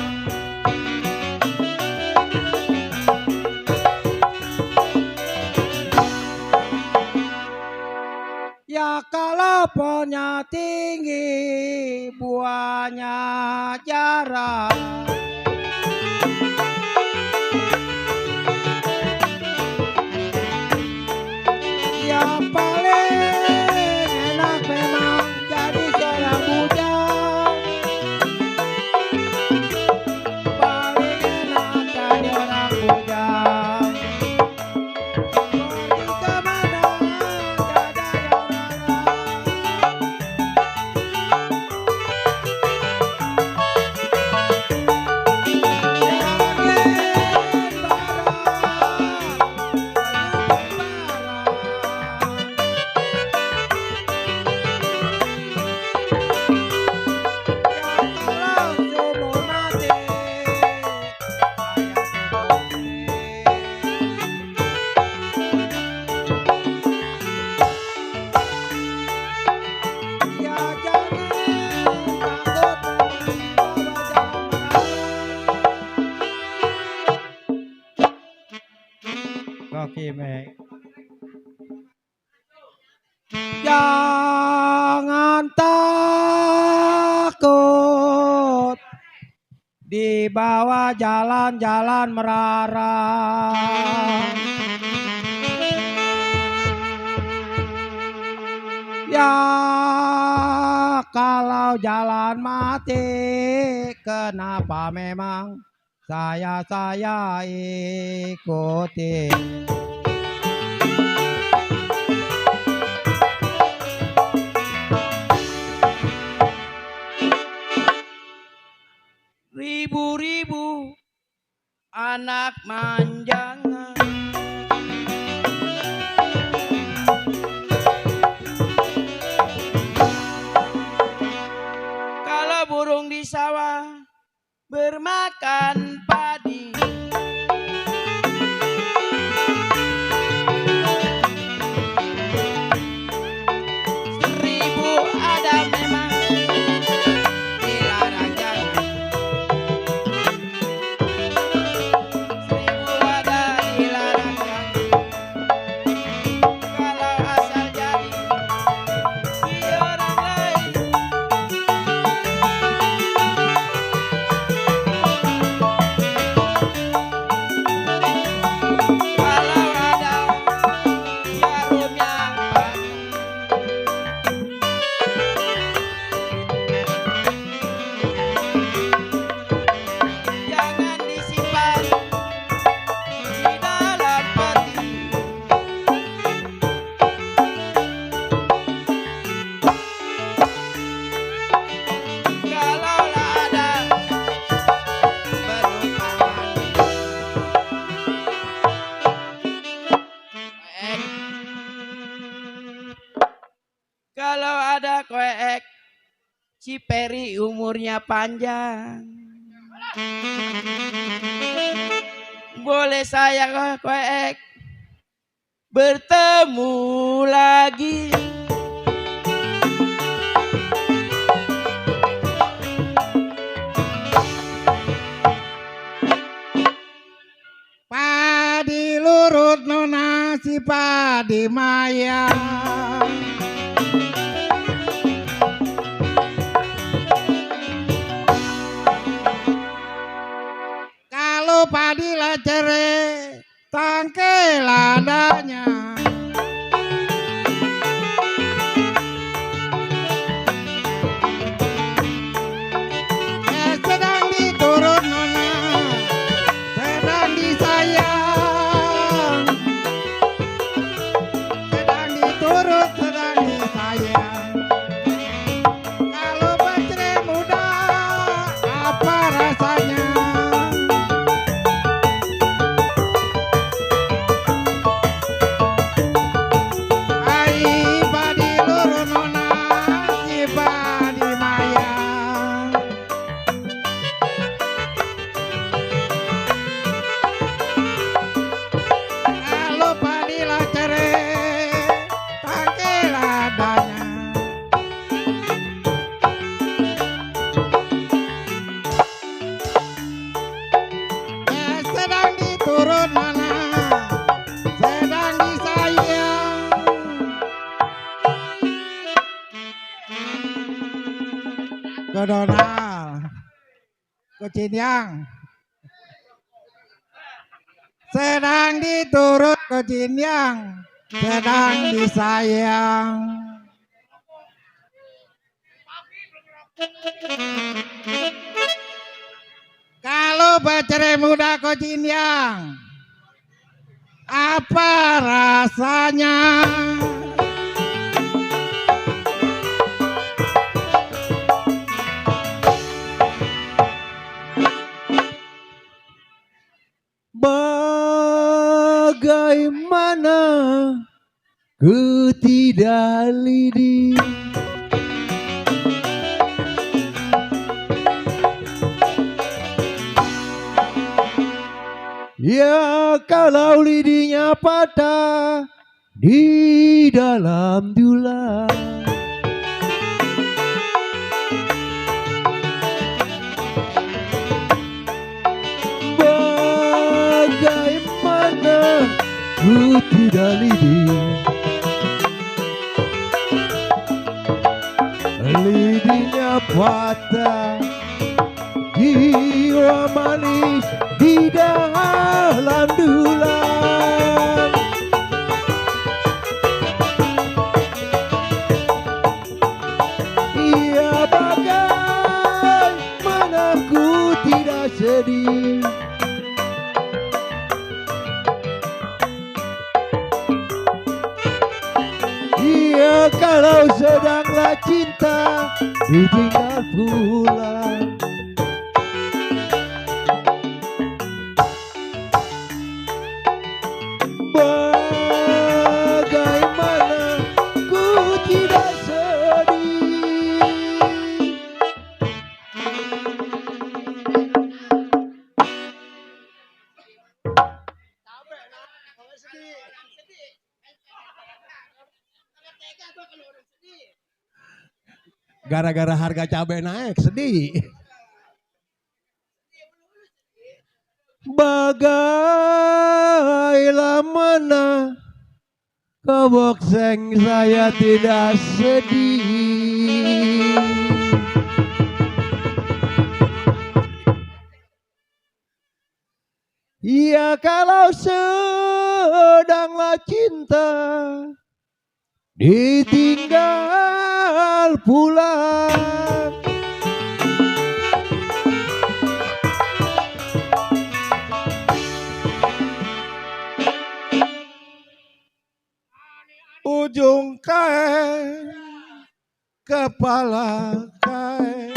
Ya kalau pohonnya tinggi, buahnya jarang. Ya paling enak memang jadi seorang bujang. Paling enak jadi orang bujang. Pergi kemana dada yang jangan takut di bawah jalan-jalan merarang. Ya kalau jalan mati, kenapa memang saya ikuti. Ribu-ribu anak manjangan, kalau burung di sawah bermakan padi, seribu ada memang dilarang jangan, seribu ada dilarang jangan, kalau asal jadi di orang lain. Kalau ada jarum yang panjang, jangan disimpan di dalam hati. Kalau ada berupa kalau ada koek si Peri umurnya panjang, boleh saya koek bertemu lagi. Padi lurut nona si padi maya, kalau padi lacere tangke ladanya, sedang diturut nona, sedang disayang, sedang diturut ke Donald, ke Cinyang. Sedang diturut ke Cinyang, sedang disayang. Kalau pacar muda ke Cinyang, apa rasanya? Bagaimana ku tidak lidi, ya kalau lidinya patah di dalam tulang. Bagaimana ku tidak lidi, lidinya patah, jiwa manis di dalam tulang. Iya, bagaimana ku tidak sedih, iya kalau sedanglah cinta ditinggal pulang. Bagaimana ku tidak sedih, gara-gara harga cabai naik sedih. Bagaimana kau bokseng saya tidak sedih, iya kalau sedanglah cinta ditinggal pulang. Ujung kain, kepala kain,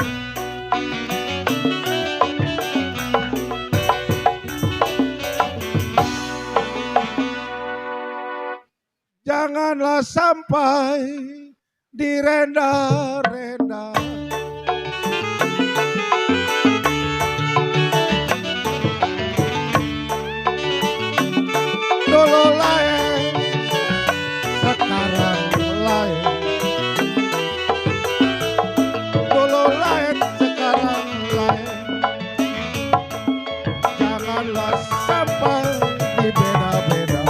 janganlah sampai direnda-renda. Dulu lain, sekarang lain. Dulu lain, sekarang lain. Janganlah sampai dibeda-beda.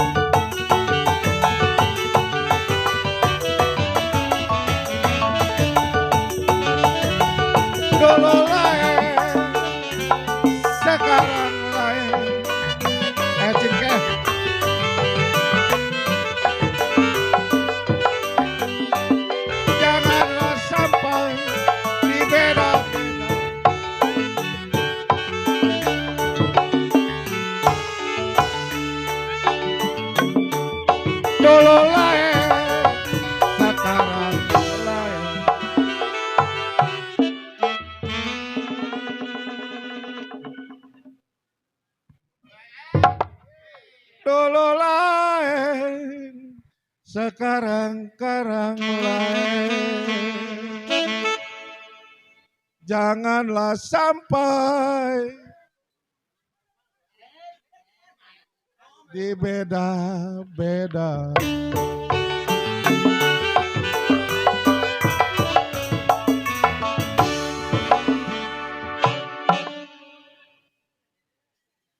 Dulu lain, sekarang lain. Cingke. Janganlah sampai dibeda-beda. Dulu lain, sekarang lain. Dulu lain, sekarang lain. Janganlah sampai dibeda-beda.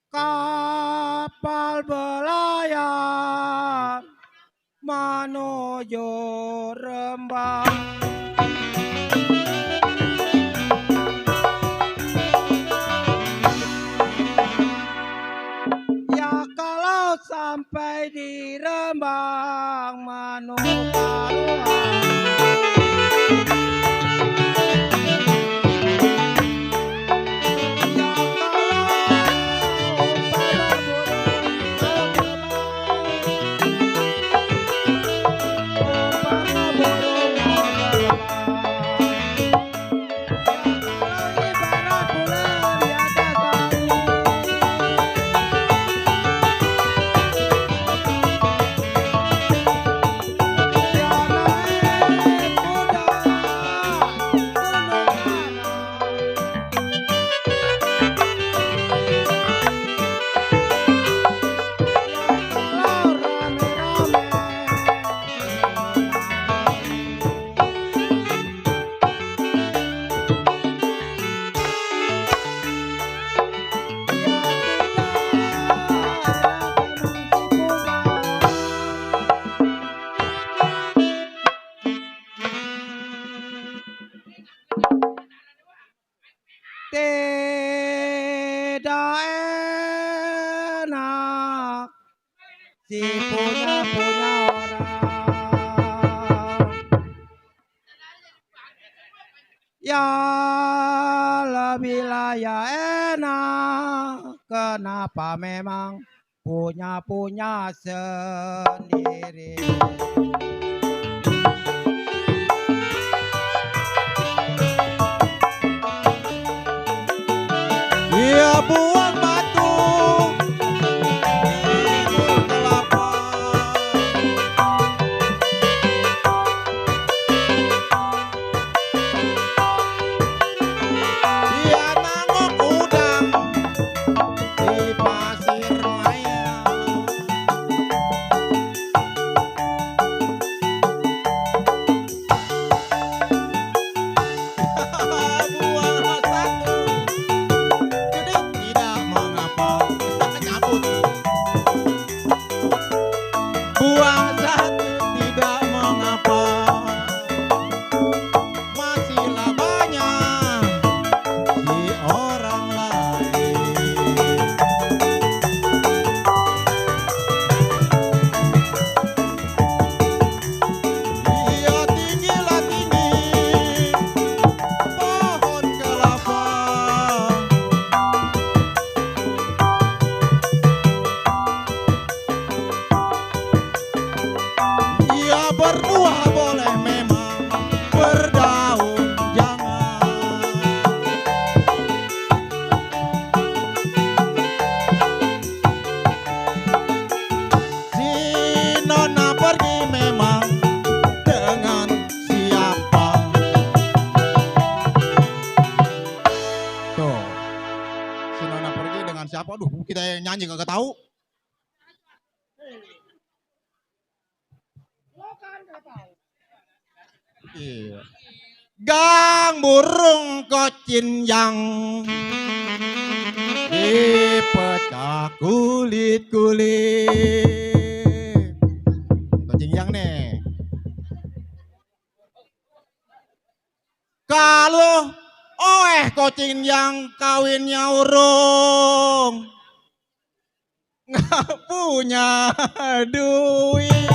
Kapal belayar menuju Rembang, tidak enak si punya orang. Ya lebih ya enak, kenapa memang punya sendiri. Dia buang batu timbul kelapa. Dia nangok udang di pasir maya. Buang satu jeding tidak mengapa. Cabut. Buang satu tidak mengapa. Masihlah banyak si orang lain. Dia tinggilah tinggi pohon kelapa. Ia berbuah boleh memang, berdaun jangan. Si nona pergi memang dengan siapa? Tuh, si nona pergi dengan siapa? Aduh, kita yang nyanyi kagak tahu. Iya. Gang burung kocin yang dipecah kulit. Kocin yang nih. Kalau kocin yang kawinnya urung, nggak punya duit.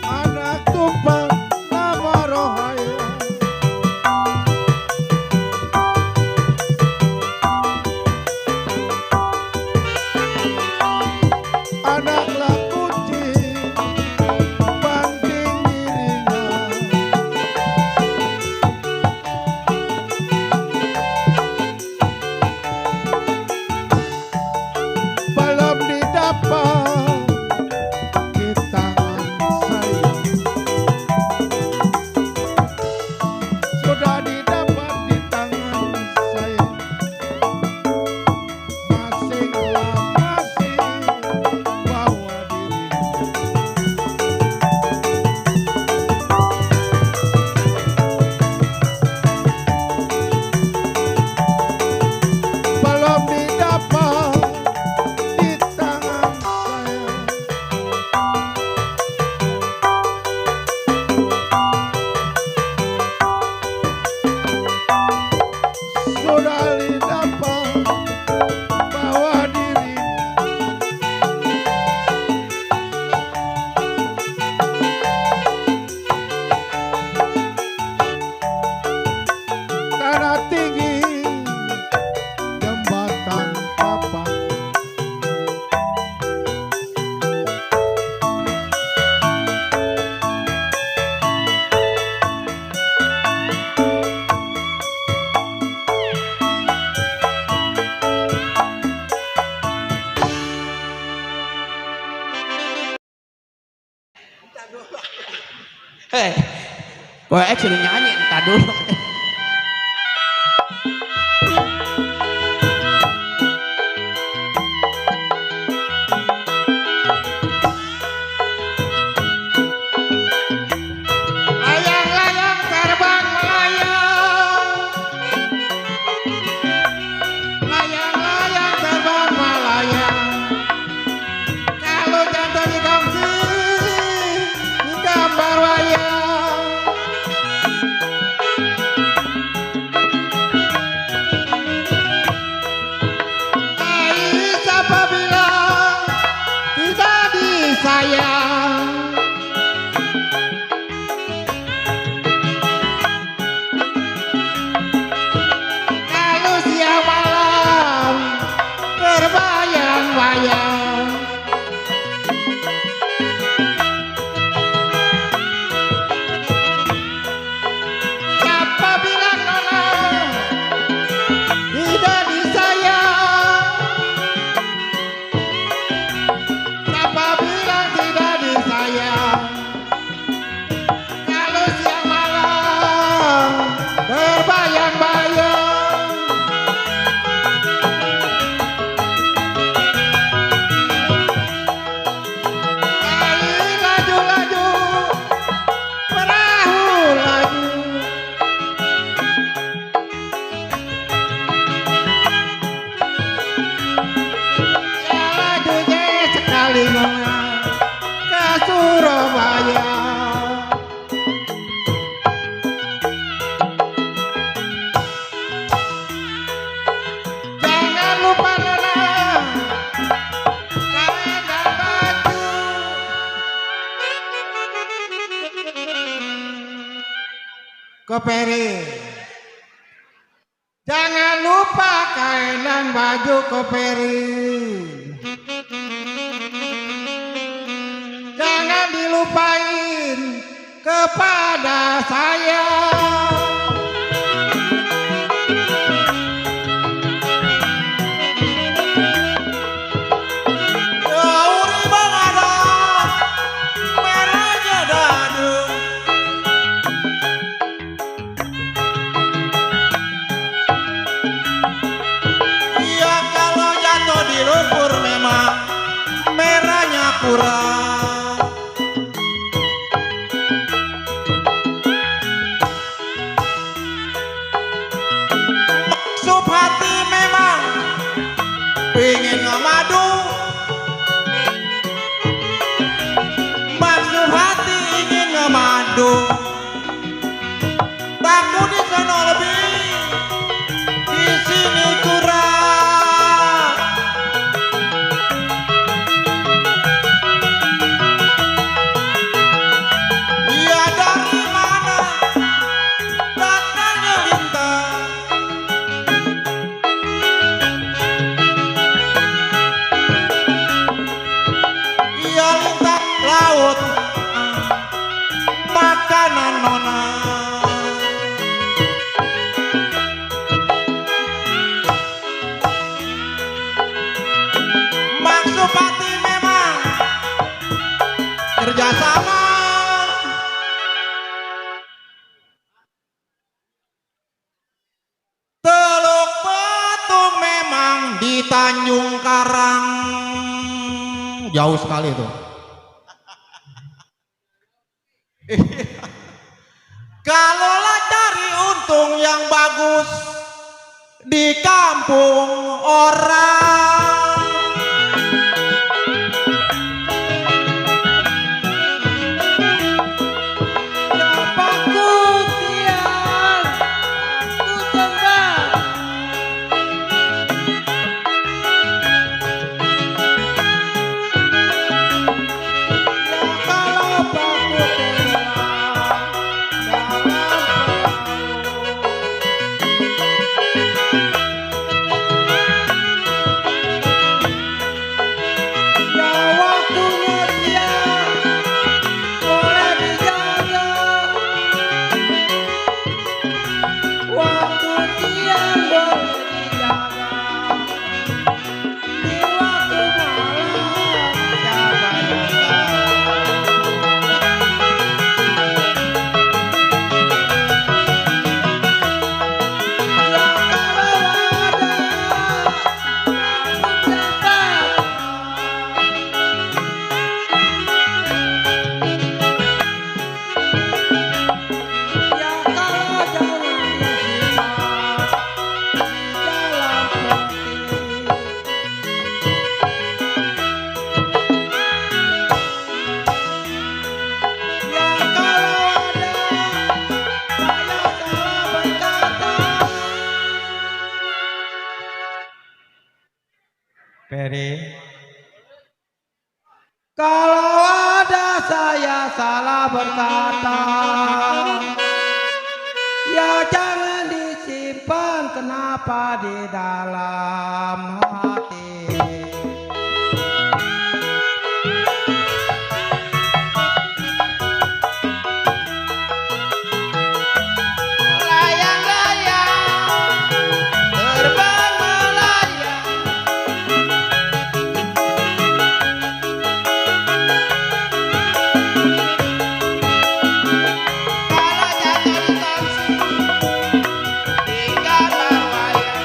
Anak tumpang nama rohaya, anaklah kucing banting dirinya. Belum didapat di tangan saya, sudah didapat di tangan saya. Masinglah masing bawa dirinya. Belum didapat di tangan saya, sudah didapat bawa dirinya. Tanah tinggi jembatan papan, Hei, gue suruh nyanyi, entar dulu. layang-layang terbang melayang, layang-layang terbang melayang, Koperi. Jangan lupa kain dan baju Koperi. Jangan dilupain kepada saya. Dauri bangada, merahnya dadu. Iya kalau jatuh di lumpur memang merahnya kurang. Maksud hati memang ingin ngemadu. Maksud hati ingin ngemadu. Takut di sana lebih, di sini kurang. Iya dari mana datangnya lintang. Iya lintang laut, makanan nona. Maksud hati memang kerjasama. Teluk Betung memang di Tanjung Karang. Jauh sekali itu. Kalaulah cari untung yang bagus di kampung orang. Peri. Kalau ada saya salah berkata, ya jangan disimpan kenapa di dalam hati. Layang-layang terbang melayang. Kalau jatuh di taksi tinggal wayang.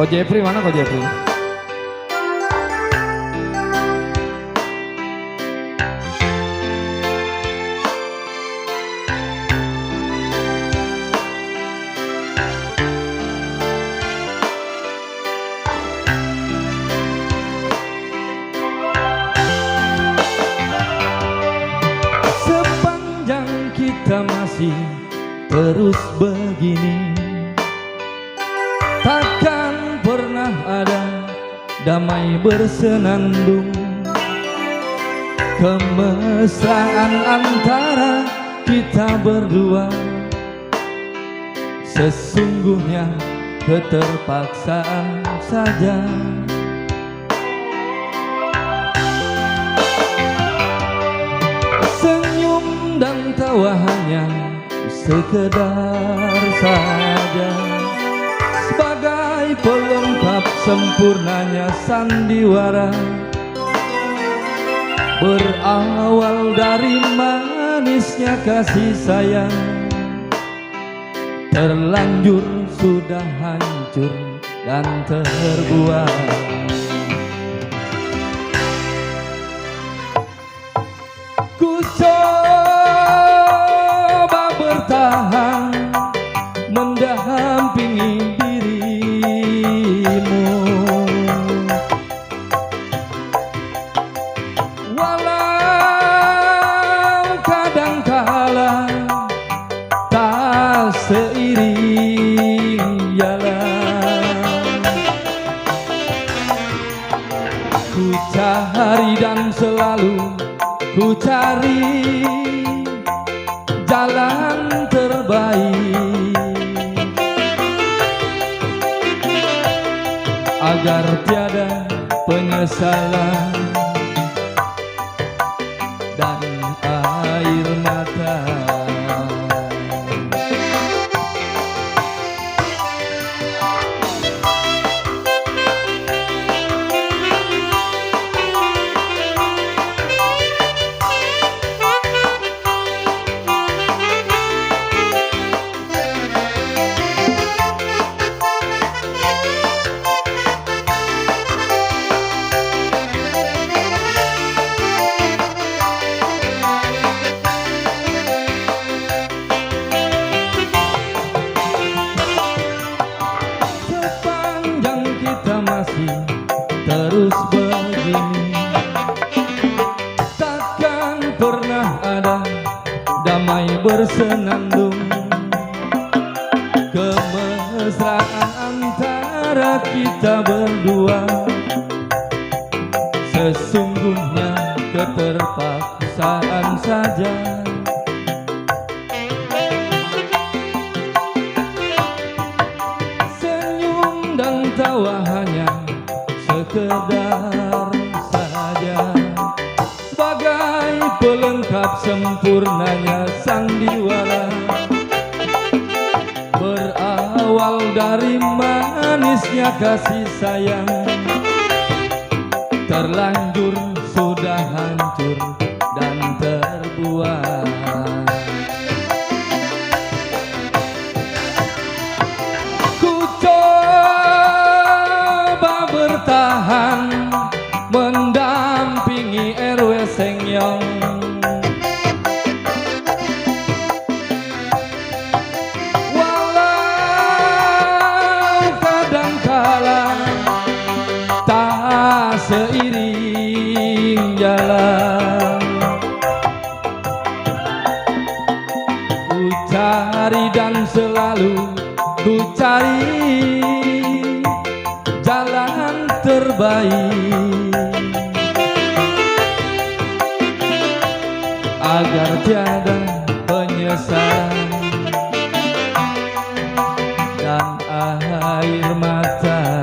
Ko Jeffrey mana Ko Jeffrey? Sepanjang kita masih terus begini, takkan pernah ada damai bersenandung. Kemesraan antara kita berdua sesungguhnya keterpaksaan saja. Senyum dan tawa hanya sekedar saja, sebagai pelengkap sempurnanya sandiwara. Berawal dari manisnya kasih sayang, terlanjur sudah hancur dan terbuang. Ku coba bertahan mendampingi dirimu, walau kadangkala tak seiring jalan. Ku cari dan selalu ku cari jalan terbaik agar tiada penyesalan dan air mata. Sepanjang kita masih terus begini, takkan pernah ada damai bersenandung. Kemesraan antara kita berdua sesungguhnya keterpaksaan saja. Senyum dan tawa hanya sekedar saja, sebagai pelengkap sempurnanya sandiwara. Berawal dari manisnya kasih sayang, terlanjur sudah hancur dan terbuang. Ku coba bertahan mendampingi RW Sengyong, walau kadangkala tak seiring jalan. Ku cari dan selalu ku cari jalan terbaik agar tiada penyesalan dan air mata.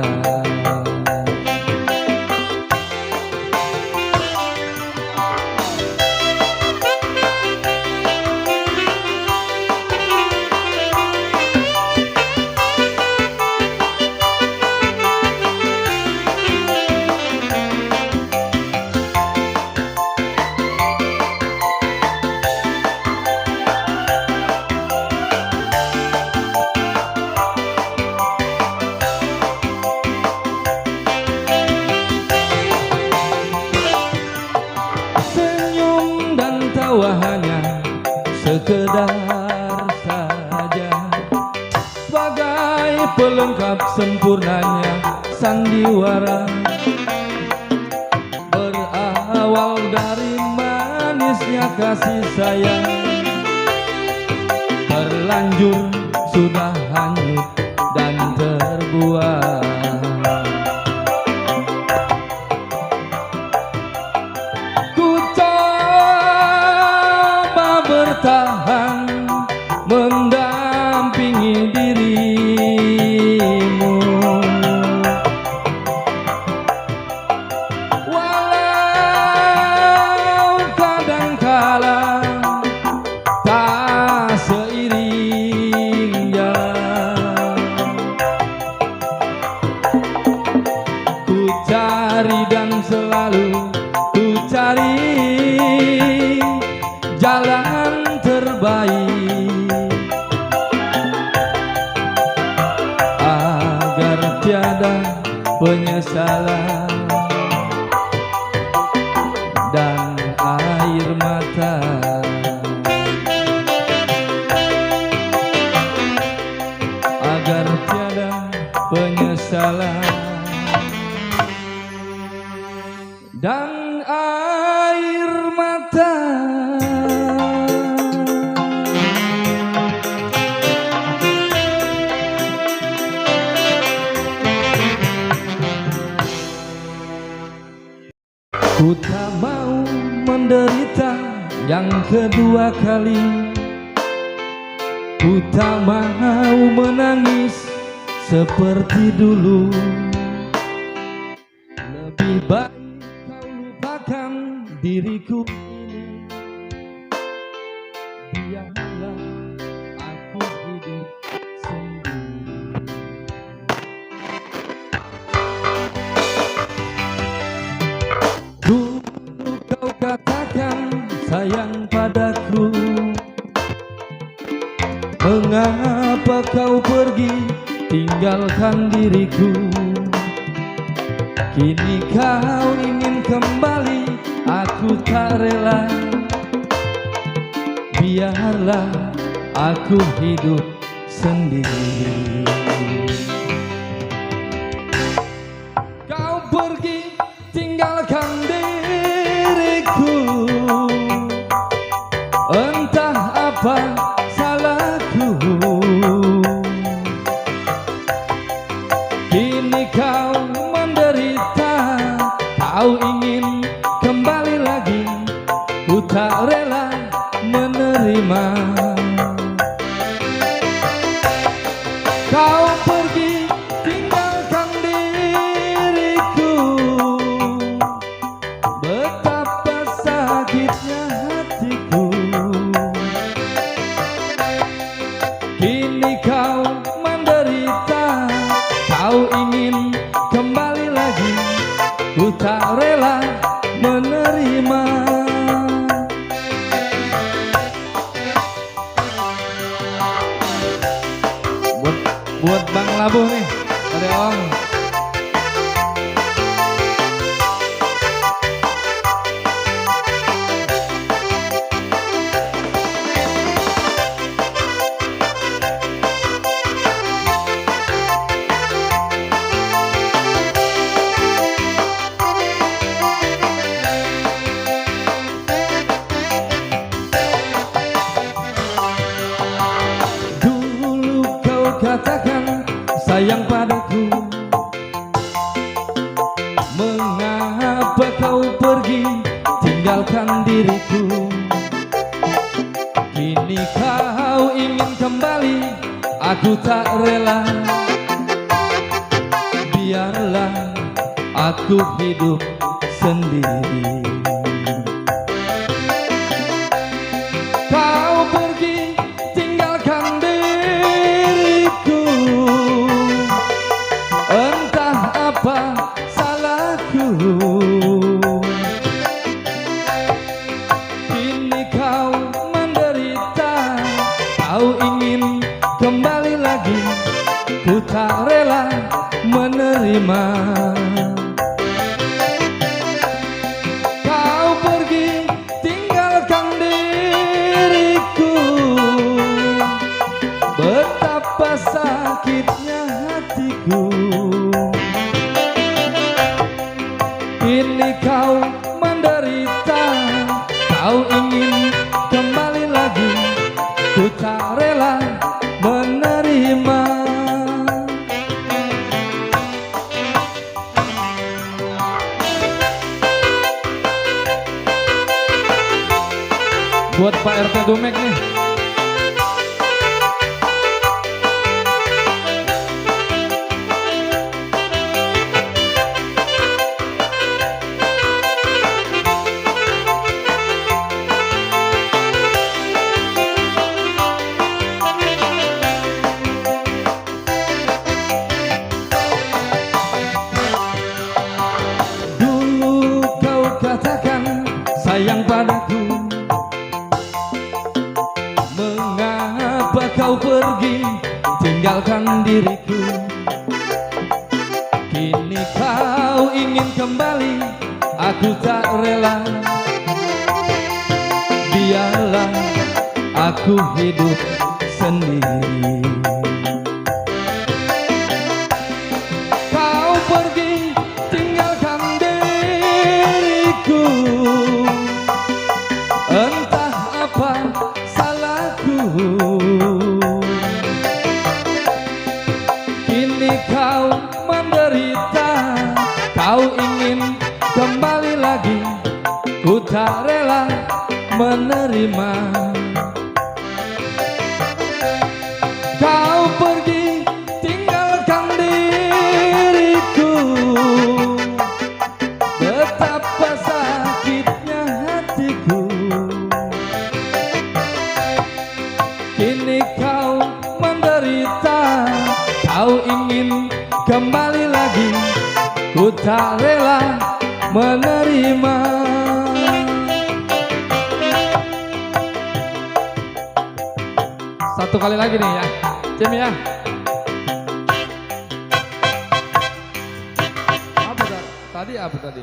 sebentar saja, sebagai pelengkap sempurnanya sandiwara, berawal dari manisnya kasih sayang, terlanjur sudah hanyut dan terbuang. Ku coba bertahan mendampingi dirimu, walau kadangkala tak seiring jalan. Ku cari dan selalu ku cari jalan terbaik, agar tiada penyesalan dan air mata. Agar tiada penyesalan dan air mata. Ku tak mau menderita yang kedua kali, ku tak mau menangis seperti dulu. Lebih baik kau lupakan diriku ini, biarlah aku hidup sendiri. Dulu kau katakan sayang padaku, mengapa kau pergi tinggalkan diriku? Kini kau ingin kembali, aku tak rela. Biarlah aku hidup sendiri. Kau pergi tinggalkan diriku, entah apa salahku. Kini kau menderita, kau ingin kembali lagi, ku tak rela menerima. Kau pergi tinggalkan diriku, betapa sakitnya hatiku. Kini kau menderita, kau ingin kembali lagi, ku tak rela menerima. Buat Bang Labuh nih, dari Om. Dulu kau katakan sayang padaku, mengapa kau pergi tinggalkan diriku? Kini kau ingin kembali, aku tak rela. Biarlah aku hidup sendiri. Kau pergi tinggalkan diriku, entah apa salahku. Kini kau menderita, kau ingin kembali lagi, ku tak rela menerima. Kau pergi tinggalkan diriku, sakitnya hatiku. Kini kau menderita, kau ingin kembali lagi, ku tak rela menerima. Buat Pak RT Dumek nih. Dulu kau katakan sayang padaku, mengapa kau pergi tinggalkan diriku? Kini kau ingin kembali, aku tak rela. Biarlah aku hidup sendiri. Kau pergi tinggalkan diriku, entah apa salahku. Kini kau menderita, kau ingin kembali lagi, ku tak rela menerima. Kau pergi tinggalkan diriku, betapa sakitnya hatiku. Kini kau menderita, kau ingin kembali lagi, ku tak rela menerima. Satu kali lagi nih ya, Cem ya. Apa tadi? Apa tadi?